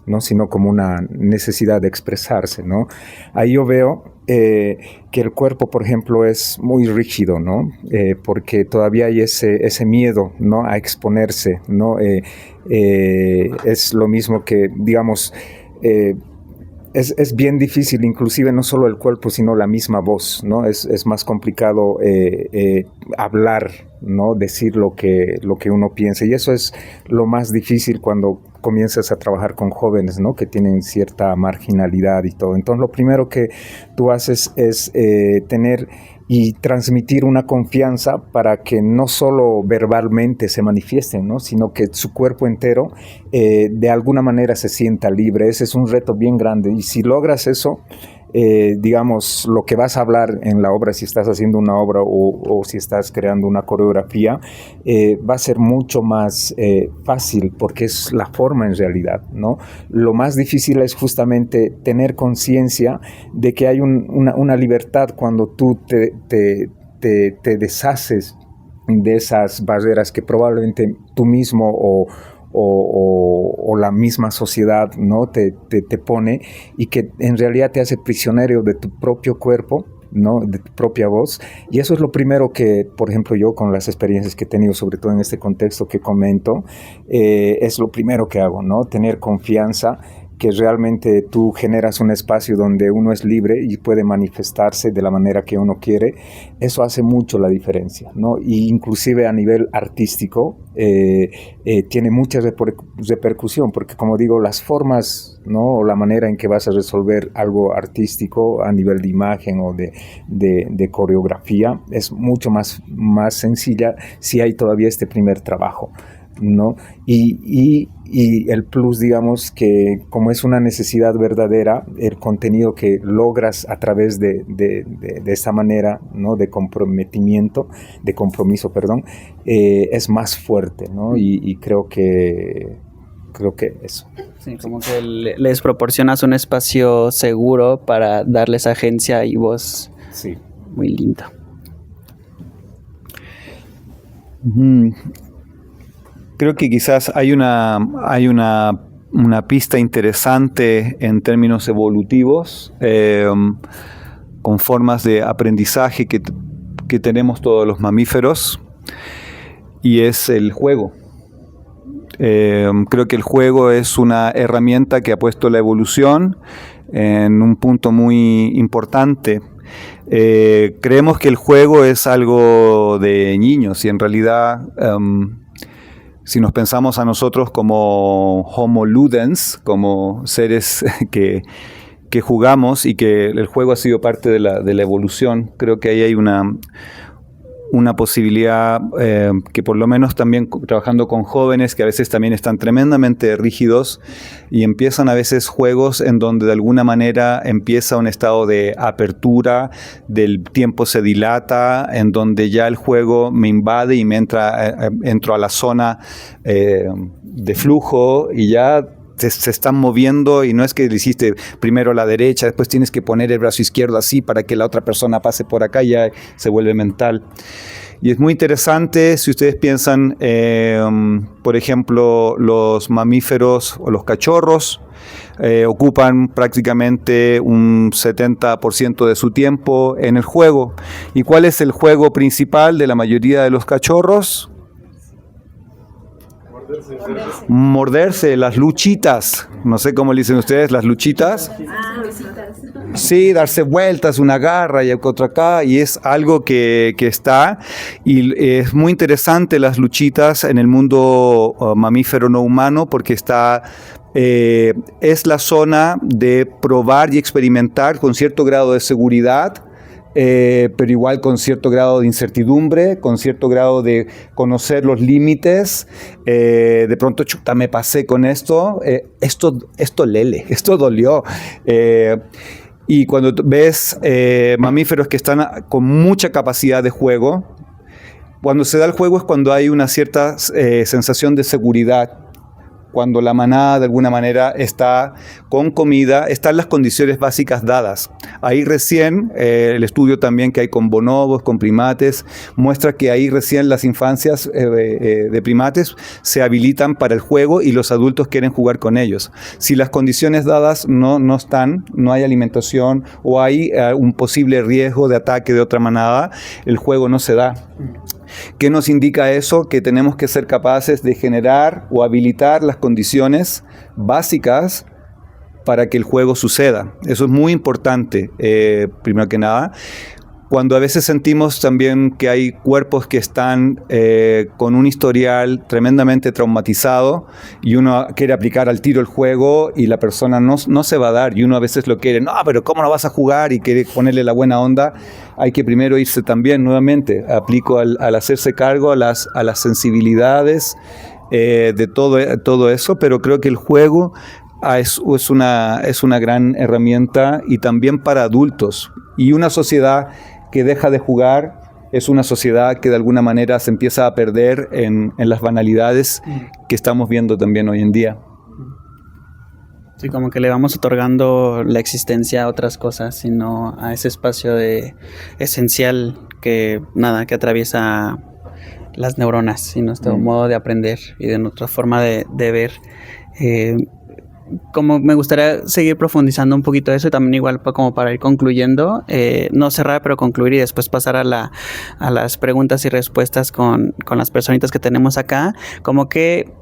¿no? Sino como una necesidad de expresarse, ¿no? Ahí yo veo que el cuerpo, por ejemplo, es muy rígido, ¿no? Porque todavía hay ese miedo, ¿no? A exponerse, ¿no? Es lo mismo que, digamos, Es bien difícil, inclusive no solo el cuerpo, sino la misma voz, ¿no? Es más complicado hablar, ¿no? Decir lo que uno piensa. Y eso es lo más difícil cuando comienzas a trabajar con jóvenes, ¿no? Que tienen cierta marginalidad y todo. Entonces, lo primero que tú haces es tener y transmitir una confianza para que no solo verbalmente se manifiesten, ¿no? Sino que su cuerpo entero de alguna manera se sienta libre. Ese es un reto bien grande, y si logras eso, digamos, lo que vas a hablar en la obra, si estás haciendo una obra o si estás creando una coreografía, va a ser mucho más fácil, porque es la forma en realidad, ¿no? Lo más difícil es justamente tener conciencia de que hay una libertad cuando tú te deshaces de esas barreras que probablemente tú mismo o la misma sociedad, ¿no? te pone, y que en realidad te hace prisionero de tu propio cuerpo, ¿no? De tu propia voz. Y eso es lo primero que, por ejemplo, yo con las experiencias que he tenido, sobre todo en este contexto que comento, es lo primero que hago, ¿no? Tener confianza, que realmente tú generas un espacio donde uno es libre y puede manifestarse de la manera que uno quiere. Eso hace mucho la diferencia, ¿no? Y inclusive a nivel artístico tiene mucha repercusión, porque, como digo, las formas, ¿no? O la manera en que vas a resolver algo artístico a nivel de imagen o de coreografía es mucho más sencilla si hay todavía este primer trabajo, ¿no? Y el plus, digamos, que como es una necesidad verdadera, el contenido que logras a través de esta manera, ¿no? De compromiso, es más fuerte, ¿no? Y creo que eso. Sí, como que les proporcionas un espacio seguro para darles agencia y voz. Sí. Muy lindo. Creo que quizás hay una pista interesante en términos evolutivos, con formas de aprendizaje que tenemos todos los mamíferos, y es el juego. Creo que el juego es una herramienta que ha puesto la evolución en un punto muy importante. Creemos que el juego es algo de niños, y en realidad, si nos pensamos a nosotros como Homo ludens, como seres que jugamos, y que el juego ha sido parte de la evolución, creo que ahí hay una posibilidad, que por lo menos también trabajando con jóvenes que a veces también están tremendamente rígidos, y empiezan a veces juegos en donde de alguna manera empieza un estado de apertura, del tiempo se dilata, en donde ya el juego me invade y entro a la zona de flujo, y ya se están moviendo, y no es que le hiciste primero a la derecha, después tienes que poner el brazo izquierdo así para que la otra persona pase por acá, y ya se vuelve mental. Y es muy interesante si ustedes piensan, por ejemplo, los mamíferos o los cachorros ocupan prácticamente un 70% de su tiempo en el juego. ¿Y cuál es el juego principal de la mayoría de los cachorros? Morderse, las luchitas. No sé cómo le dicen ustedes, las luchitas. Sí, darse vueltas, una garra y otra acá, y es algo que está, y es muy interesante las luchitas en el mundo mamífero no humano, porque es la zona de probar y experimentar con cierto grado de seguridad, pero igual con cierto grado de incertidumbre, con cierto grado de conocer los límites. De pronto, chuta, me pasé con esto, esto lele, esto dolió. Y cuando ves mamíferos que están con mucha capacidad de juego, cuando se da el juego es cuando hay una cierta sensación de seguridad, cuando la manada de alguna manera está con comida, están las condiciones básicas dadas. Ahí recién, el estudio también que hay con bonobos, con primates, muestra que ahí recién las infancias de primates se habilitan para el juego, y los adultos quieren jugar con ellos. Si las condiciones dadas no están, no hay alimentación, o hay un posible riesgo de ataque de otra manada, el juego no se da. ¿Qué nos indica eso? Que tenemos que ser capaces de generar o habilitar las condiciones básicas para que el juego suceda. Eso es muy importante, primero que nada. Cuando a veces sentimos también que hay cuerpos que están con un historial tremendamente traumatizado y uno quiere aplicar al tiro el juego y la persona no se va a dar, y uno a veces lo quiere, no, pero ¿cómo no vas a jugar? Y quiere ponerle la buena onda. Hay que primero irse también, nuevamente, aplico al hacerse cargo a las sensibilidades de todo eso, pero creo que el juego es una gran herramienta, y también para adultos. Y una sociedad que deja de jugar es una sociedad que de alguna manera se empieza a perder en las banalidades que estamos viendo también hoy en día. Sí, como que le vamos otorgando la existencia a otras cosas, sino a ese espacio esencial que atraviesa las neuronas y nuestro modo de aprender y de nuestra forma de ver. Como me gustaría seguir profundizando un poquito eso, y también igual como para ir concluyendo, no cerrar pero concluir, y después pasar a las preguntas y respuestas con las personitas que tenemos acá. Como que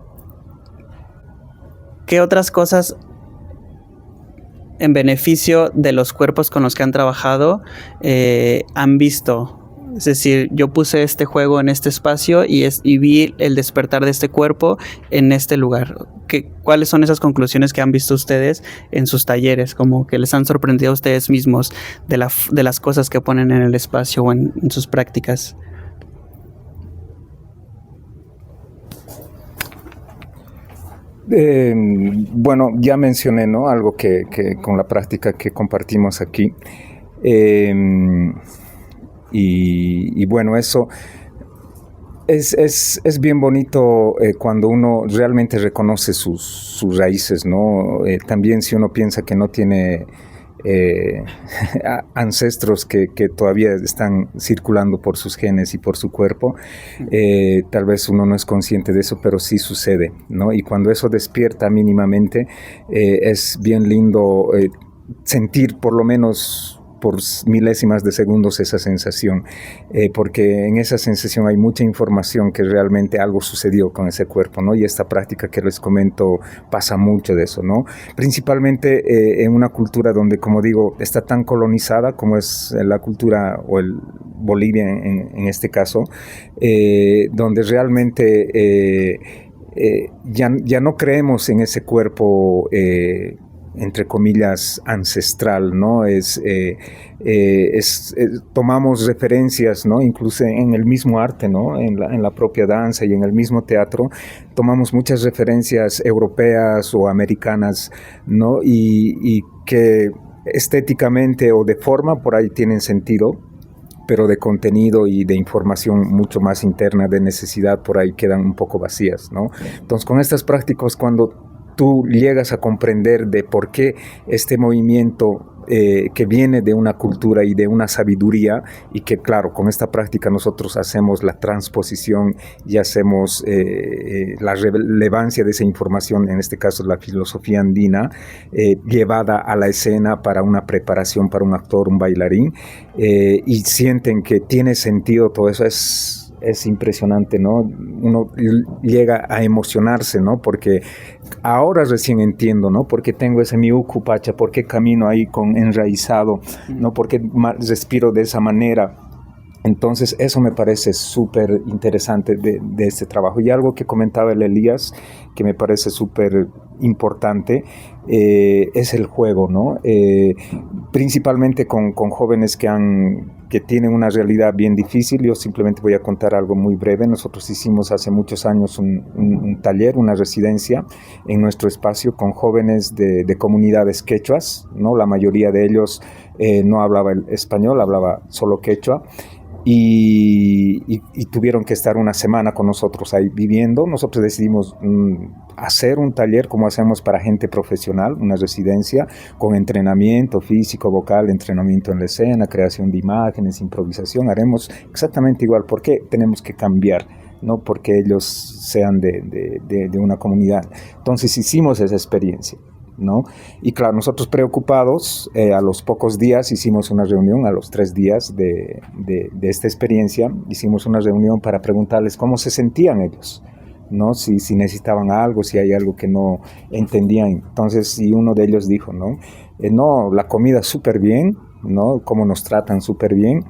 ¿qué otras cosas en beneficio de los cuerpos con los que han trabajado han visto? Es decir, yo puse este juego en este espacio y vi el despertar de este cuerpo en este lugar. ¿Cuáles son esas conclusiones que han visto ustedes en sus talleres? Como que les han sorprendido a ustedes mismos de las cosas que ponen en el espacio o en sus prácticas. Bueno, ya mencioné, ¿no?, algo que con la práctica que compartimos aquí. Y bueno, eso es bien bonito cuando uno realmente reconoce sus raíces, ¿no? También si uno piensa que no tiene ancestros que todavía están circulando por sus genes y por su cuerpo, tal vez uno no es consciente de eso, pero sí sucede, ¿no? Y cuando eso despierta mínimamente, es bien lindo sentir por lo menos por milésimas de segundos esa sensación, porque en esa sensación hay mucha información que realmente algo sucedió con ese cuerpo, ¿no? Y esta práctica que les comento pasa mucho de eso, ¿no? Principalmente en una cultura donde, como digo, está tan colonizada como es la cultura o el Bolivia en este caso, donde realmente ya no creemos en ese cuerpo entre comillas, ancestral, ¿no? Tomamos referencias, ¿no? Incluso en el mismo arte, ¿no? En la propia danza y en el mismo teatro, tomamos muchas referencias europeas o americanas, ¿no? Y que estéticamente o de forma por ahí tienen sentido, pero de contenido y de información mucho más interna, de necesidad, por ahí quedan un poco vacías, ¿no? Entonces, con estas prácticas, cuando tú llegas a comprender de por qué este movimiento que viene de una cultura y de una sabiduría, y que claro, con esta práctica nosotros hacemos la transposición y hacemos la relevancia de esa información, en este caso la filosofía andina, llevada a la escena para una preparación para un actor, un bailarín, y sienten que tiene sentido todo eso. Es impresionante, ¿no? Uno llega a emocionarse, ¿no? Porque ahora recién entiendo, ¿no? Porque tengo ese mi ucupacha, por qué camino ahí enraizado, ¿no? Por qué respiro de esa manera. Entonces, eso me parece súper interesante de este trabajo. Y algo que comentaba el Elías, que me parece súper importante, es el juego, ¿no? Principalmente con jóvenes que tienen una realidad bien difícil. Yo simplemente voy a contar algo muy breve. Nosotros hicimos hace muchos años un taller, una residencia en nuestro espacio con jóvenes de comunidades quechuas, ¿no? La mayoría de ellos no hablaba el español, hablaba solo quechua. Y tuvieron que estar una semana con nosotros ahí viviendo. Nosotros decidimos hacer un taller como hacemos para gente profesional, una residencia con entrenamiento físico, vocal, entrenamiento en la escena, creación de imágenes, improvisación. Haremos exactamente igual. ¿Por qué tenemos que cambiar? No porque ellos sean de una comunidad. Entonces hicimos esa experiencia, ¿no? Y claro, nosotros preocupados, a los pocos días hicimos una reunión, a los 3 días de esta experiencia, hicimos una reunión para preguntarles cómo se sentían ellos, ¿no? Si necesitaban algo, si hay algo que no entendían. Entonces, y uno de ellos dijo, ¿no? No, la comida súper bien, ¿no? Cómo nos tratan súper bien,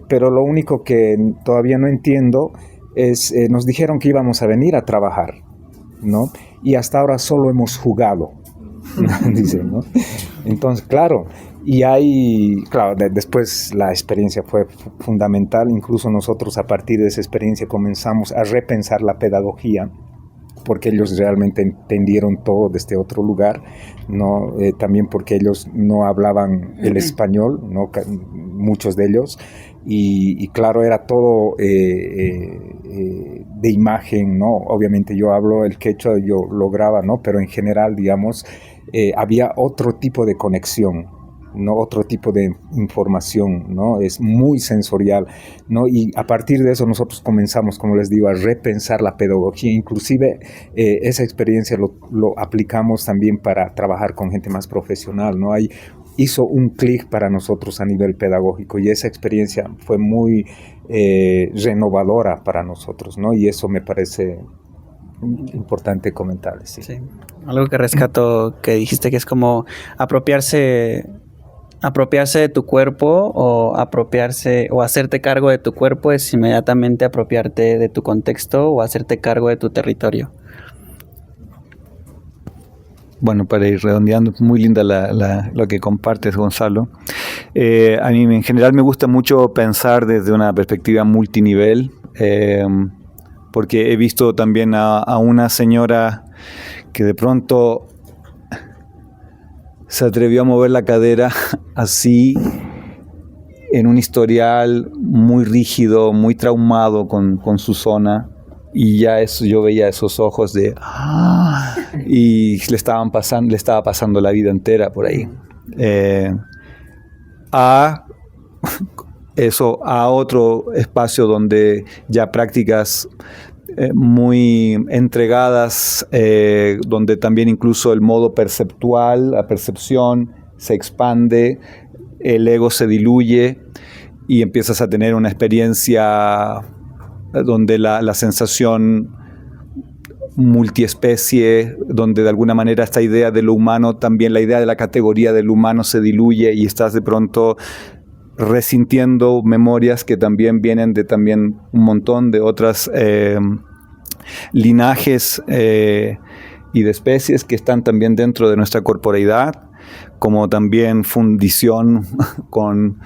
pero lo único que todavía no entiendo es, nos dijeron que íbamos a venir a trabajar, ¿no? Y hasta ahora solo hemos jugado, dice, ¿no? Entonces, claro, después la experiencia fue fundamental. Incluso nosotros a partir de esa experiencia comenzamos a repensar la pedagogía, porque ellos realmente entendieron todo desde otro lugar, ¿no? También porque ellos no hablaban el español, ¿no? Muchos de ellos, y claro, era todo de imagen, ¿no? Obviamente yo hablo el quechua, yo lo grabo, ¿no? Pero en general, digamos, había otro tipo de conexión, ¿no? Otro tipo de información, ¿no? Es muy sensorial, ¿no? Y a partir de eso nosotros comenzamos, como les digo, a repensar la pedagogía. Inclusive esa experiencia lo aplicamos también para trabajar con gente más profesional, ¿no? Hizo un clic para nosotros a nivel pedagógico, y esa experiencia fue muy renovadora para nosotros, ¿no? Y eso me parece importante comentarles. Sí. Sí. Algo que rescato que dijiste, que es como apropiarse de tu cuerpo, o apropiarse o hacerte cargo de tu cuerpo es inmediatamente apropiarte de tu contexto o hacerte cargo de tu territorio. Bueno, para ir redondeando, muy linda lo que compartes, Gonzalo. A mí en general me gusta mucho pensar desde una perspectiva multinivel, porque he visto también a una señora que de pronto se atrevió a mover la cadera así, en un historial muy rígido, muy traumado con su zona, y ya eso, yo veía esos ojos de y le estaba pasando la vida entera por ahí. A otro espacio donde ya prácticas muy entregadas, donde también incluso el modo perceptual, la percepción se expande, el ego se diluye y empiezas a tener una experiencia donde la sensación multiespecie, donde de alguna manera esta idea de lo humano, también la idea de la categoría del humano se diluye, y estás de pronto resintiendo memorias que también vienen de también un montón de otras linajes y de especies que están también dentro de nuestra corporeidad, como también fundición con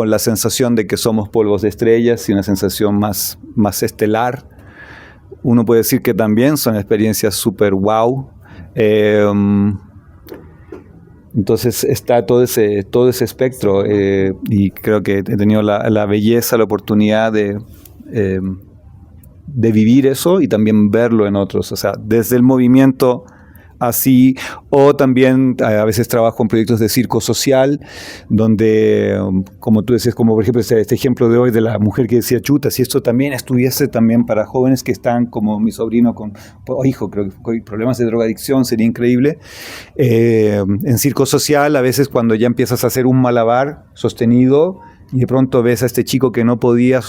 la sensación de que somos polvos de estrellas, y una sensación más estelar. Uno puede decir que también son experiencias súper wow. Entonces está todo ese espectro, y creo que he tenido la belleza, la oportunidad de vivir eso y también verlo en otros, o sea, desde el movimiento así, o también a veces trabajo en proyectos de circo social, donde, como tú decías, como por ejemplo este ejemplo de hoy de la mujer que decía, chuta, si esto también estuviese también para jóvenes que están como mi sobrino hijo, creo que con problemas de drogadicción, sería increíble. En circo social, a veces cuando ya empiezas a hacer un malabar sostenido, y de pronto ves a este chico que no podía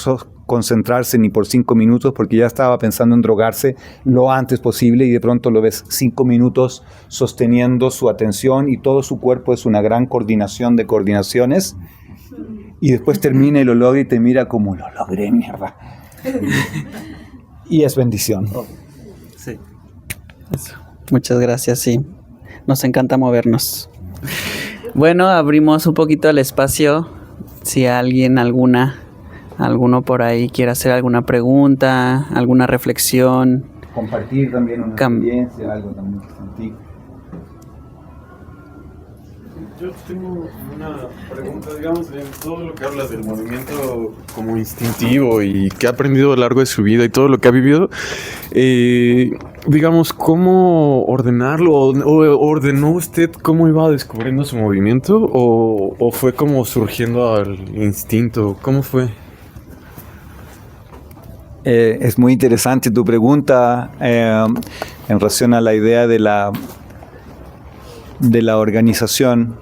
concentrarse ni por 5 minutos porque ya estaba pensando en drogarse lo antes posible, y de pronto lo ves 5 minutos sosteniendo su atención, y todo su cuerpo es una gran coordinación de coordinaciones, y después termina y lo logra y te mira como, lo logré, mierda. Y es bendición. Sí. Eso. Muchas gracias, sí. Nos encanta movernos. Bueno, abrimos un poquito el espacio. Si alguien, alguno por ahí quiere hacer alguna pregunta, alguna reflexión. Compartir también una experiencia, algo también que sentí. Yo tengo una pregunta, digamos, en todo lo que hablas del movimiento como instintivo y que ha aprendido a lo largo de su vida y todo lo que ha vivido, digamos, ¿cómo ordenarlo? ¿O ordenó usted cómo iba descubriendo su movimiento? ¿O fue como surgiendo al instinto? ¿Cómo fue? Es muy interesante tu pregunta en relación a la idea de la organización.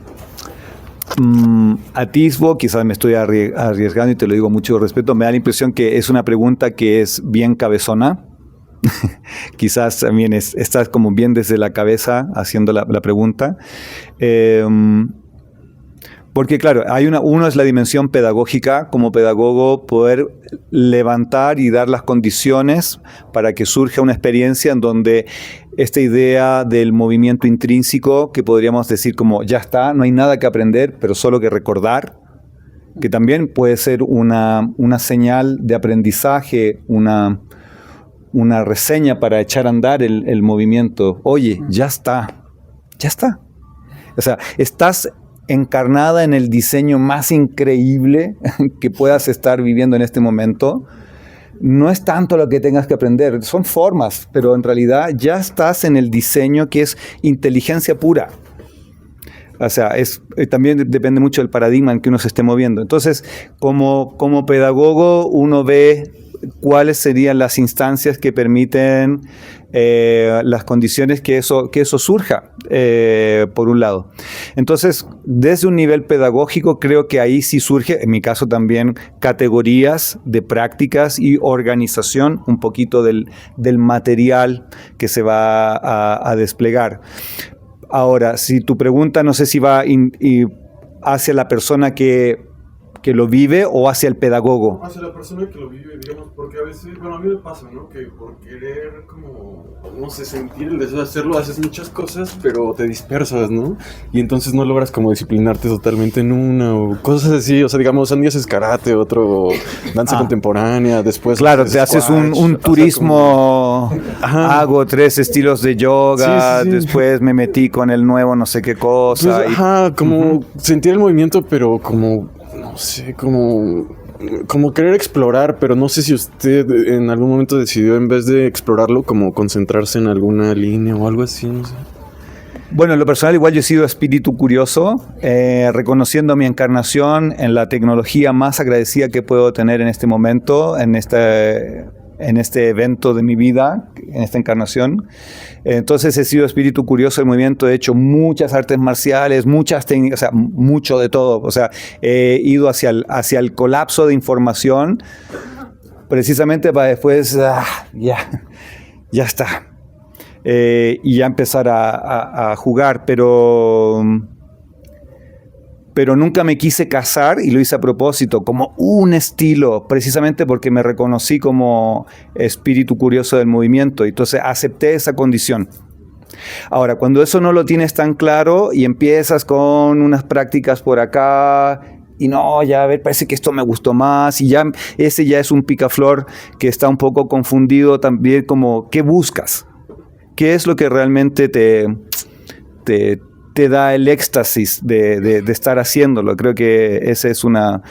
Atisbo, quizás me estoy arriesgando y te lo digo mucho respeto, me da la impresión que es una pregunta que es bien cabezona, Quizás también estás como bien desde la cabeza haciendo la pregunta. Porque claro, uno es la dimensión pedagógica, como pedagogo poder levantar y dar las condiciones para que surja una experiencia en donde esta idea del movimiento intrínseco, que podríamos decir como ya está, no hay nada que aprender, pero solo que recordar, que también puede ser una señal de aprendizaje, una reseña para echar a andar el movimiento. Oye, ya está. O sea, estás encarnada en el diseño más increíble que puedas estar viviendo en este momento. No es tanto lo que tengas que aprender, son formas, pero en realidad ya estás en el diseño que es inteligencia pura. O sea, también depende mucho del paradigma en que uno se esté moviendo. Entonces, como pedagogo, uno ve cuáles serían las instancias que permiten las condiciones que eso surja, por un lado. Entonces, desde un nivel pedagógico, creo que ahí sí surge, en mi caso también, categorías de prácticas y organización, un poquito del material que se va a desplegar. Ahora, si tu pregunta no sé si va hacia la persona que lo vive o hacia el pedagogo. Hacia la persona que lo vive, digamos, porque a veces, bueno, a mí me pasa, ¿no? Que por querer como, no sé, sentir el deseo de hacerlo, haces muchas cosas, pero te dispersas, ¿no? Y entonces no logras como disciplinarte totalmente en una o cosas así, o sea, digamos, un día haces karate, otro danza contemporánea, después... Claro, te haces un turismo, hago 3 estilos de yoga, sí. Después me metí con el nuevo no sé qué cosa. Pues, como sentir el movimiento, pero como... no sé, como querer explorar, pero no sé si usted en algún momento decidió, en vez de explorarlo, como concentrarse en alguna línea o algo así, no sé. Bueno, en lo personal igual yo he sido espíritu curioso, reconociendo mi encarnación en la tecnología más agradecida que puedo tener en este momento, en este evento de mi vida, en esta encarnación. Entonces he sido espíritu curioso del movimiento, he hecho muchas artes marciales, muchas técnicas, o sea, mucho de todo. O sea, he ido hacia el colapso de información, precisamente para después, ya está. Y ya empezar a jugar, pero nunca me quise casar, y lo hice a propósito, como un estilo, precisamente porque me reconocí como espíritu curioso del movimiento, y entonces acepté esa condición. Ahora, cuando eso no lo tienes tan claro y empiezas con unas prácticas por acá, y no, ya a ver, parece que esto me gustó más, y ese ya es un picaflor que está un poco confundido también, como, ¿qué buscas? ¿Qué es lo que realmente te da el éxtasis de estar haciéndolo? Creo que esa es una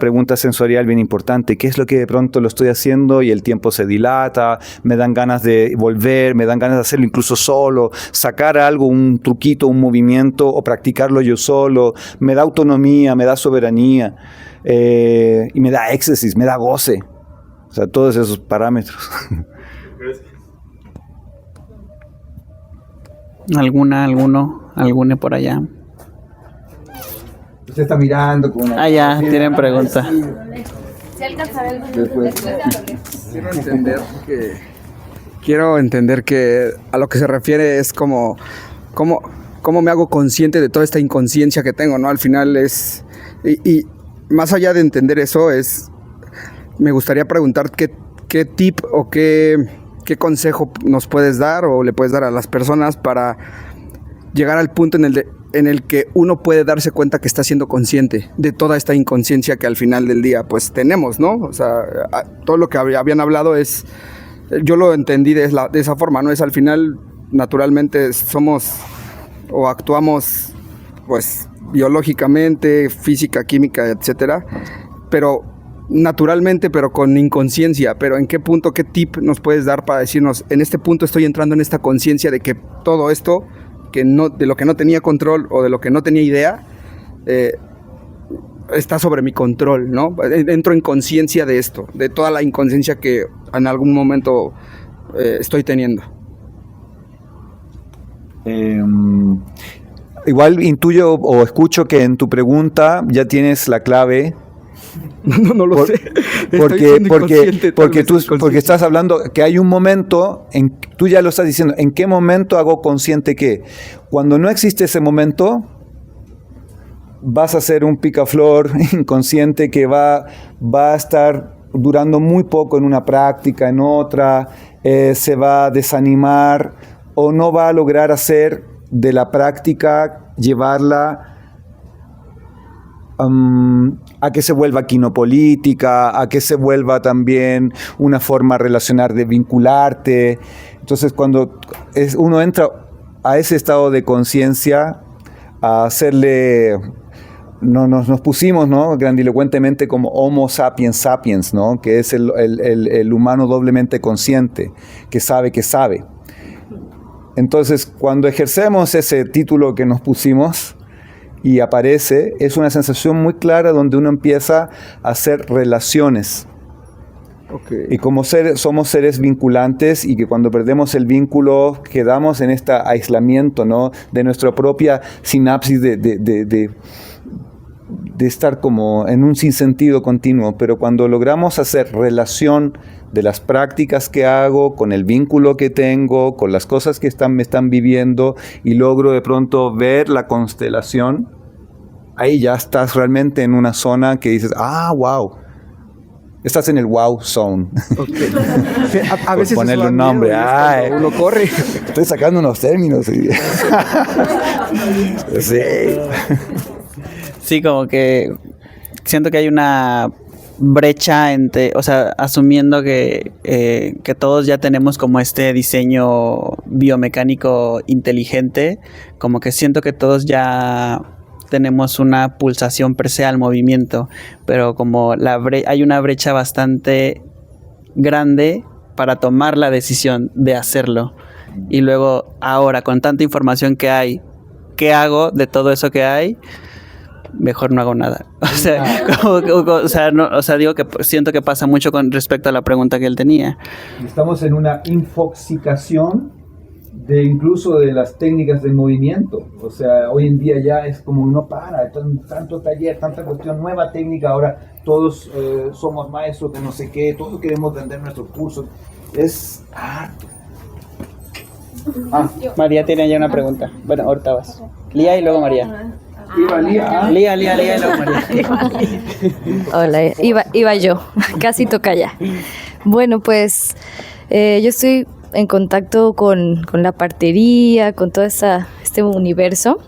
pregunta sensorial bien importante. ¿Qué es lo que de pronto lo estoy haciendo y el tiempo se dilata? Me dan ganas de volver, me dan ganas de hacerlo incluso solo, sacar algo, un truquito, un movimiento, o practicarlo yo solo. Me da autonomía, me da soberanía, y me da éxtasis, me da goce. O sea, todos esos parámetros. ¿Alguna por allá? Usted está mirando con una... Ya, tienen pregunta. Quiero entender que a lo que se refiere es cómo me hago consciente de toda esta inconsciencia que tengo, ¿no? Al final es... Y más allá de entender eso, me gustaría preguntar qué tip o qué consejo nos puedes dar o le puedes dar a las personas para llegar al punto en el que uno puede darse cuenta que está siendo consciente de toda esta inconsciencia que al final del día pues tenemos, ¿no? O sea, todo lo que habían hablado yo lo entendí de esa forma, ¿no? Es al final, naturalmente somos o actuamos pues biológicamente, física, química, etcétera, pero naturalmente, pero con inconsciencia. Pero ¿en qué punto, qué tip nos puedes dar para decirnos, en este punto estoy entrando en esta conciencia de que todo esto, de lo que no tenía control o de lo que no tenía idea, está sobre mi control, ¿no? Entro en conciencia de esto, de toda la inconsciencia que en algún momento estoy teniendo. Igual intuyo o escucho que en tu pregunta ya tienes la clave No lo sé. Estoy Porque, siendo porque, inconsciente, tal porque, vez tú, inconsciente. porque estás hablando que hay un momento, tú ya lo estás diciendo, ¿en qué momento hago consciente que? Cuando no existe ese momento, vas a ser un picaflor inconsciente que va a estar durando muy poco en una práctica, en otra, se va a desanimar o no va a lograr hacer de la práctica, llevarla a que se vuelva quinopolítica, a que se vuelva también una forma de relacionar, de vincularte. Entonces, cuando uno entra a ese estado de conciencia, a hacerle... Nos pusimos, ¿no?, grandilocuentemente como Homo sapiens sapiens, ¿no?, que es el humano doblemente consciente, que sabe que sabe. Entonces, cuando ejercemos ese título que nos pusimos y aparece, es una sensación muy clara donde uno empieza a hacer relaciones. Okay. Y como somos seres vinculantes y que cuando perdemos el vínculo quedamos en este aislamiento, ¿no?, de nuestra propia sinapsis de estar como en un sinsentido continuo, pero cuando logramos hacer relación de las prácticas que hago, con el vínculo que tengo, con las cosas que me están viviendo, y logro de pronto ver la constelación, ahí ya estás realmente en una zona que dices, wow, estás en el wow zone. Okay. A veces Por ponerle eso da un nombre, miedo, y es cuando uno corre. Estoy sacando unos términos. Sí. Sí, como que siento que hay una brecha entre, o sea, asumiendo que todos ya tenemos como este diseño biomecánico inteligente, como que siento que todos ya tenemos una pulsación per se al movimiento, pero como hay una brecha bastante grande para tomar la decisión de hacerlo. Y luego, ahora, con tanta información que hay, ¿qué hago de todo eso que hay? Mejor no hago nada. O sea, digo que siento que pasa mucho con respecto a la pregunta que él tenía. Estamos en una infoxicación incluso de las técnicas de movimiento. O sea, hoy en día ya es como no para, tanto taller, tanta cuestión, nueva técnica, ahora todos somos maestros de no sé qué, todos queremos vender nuestros cursos. Es harto. María tiene ya una pregunta. Bueno, ahorita vas. Lía y luego María. Lía y luego María. Hola, iba yo, casi toca ya. Bueno, pues yo estoy en contacto con la partería, con todo este universo.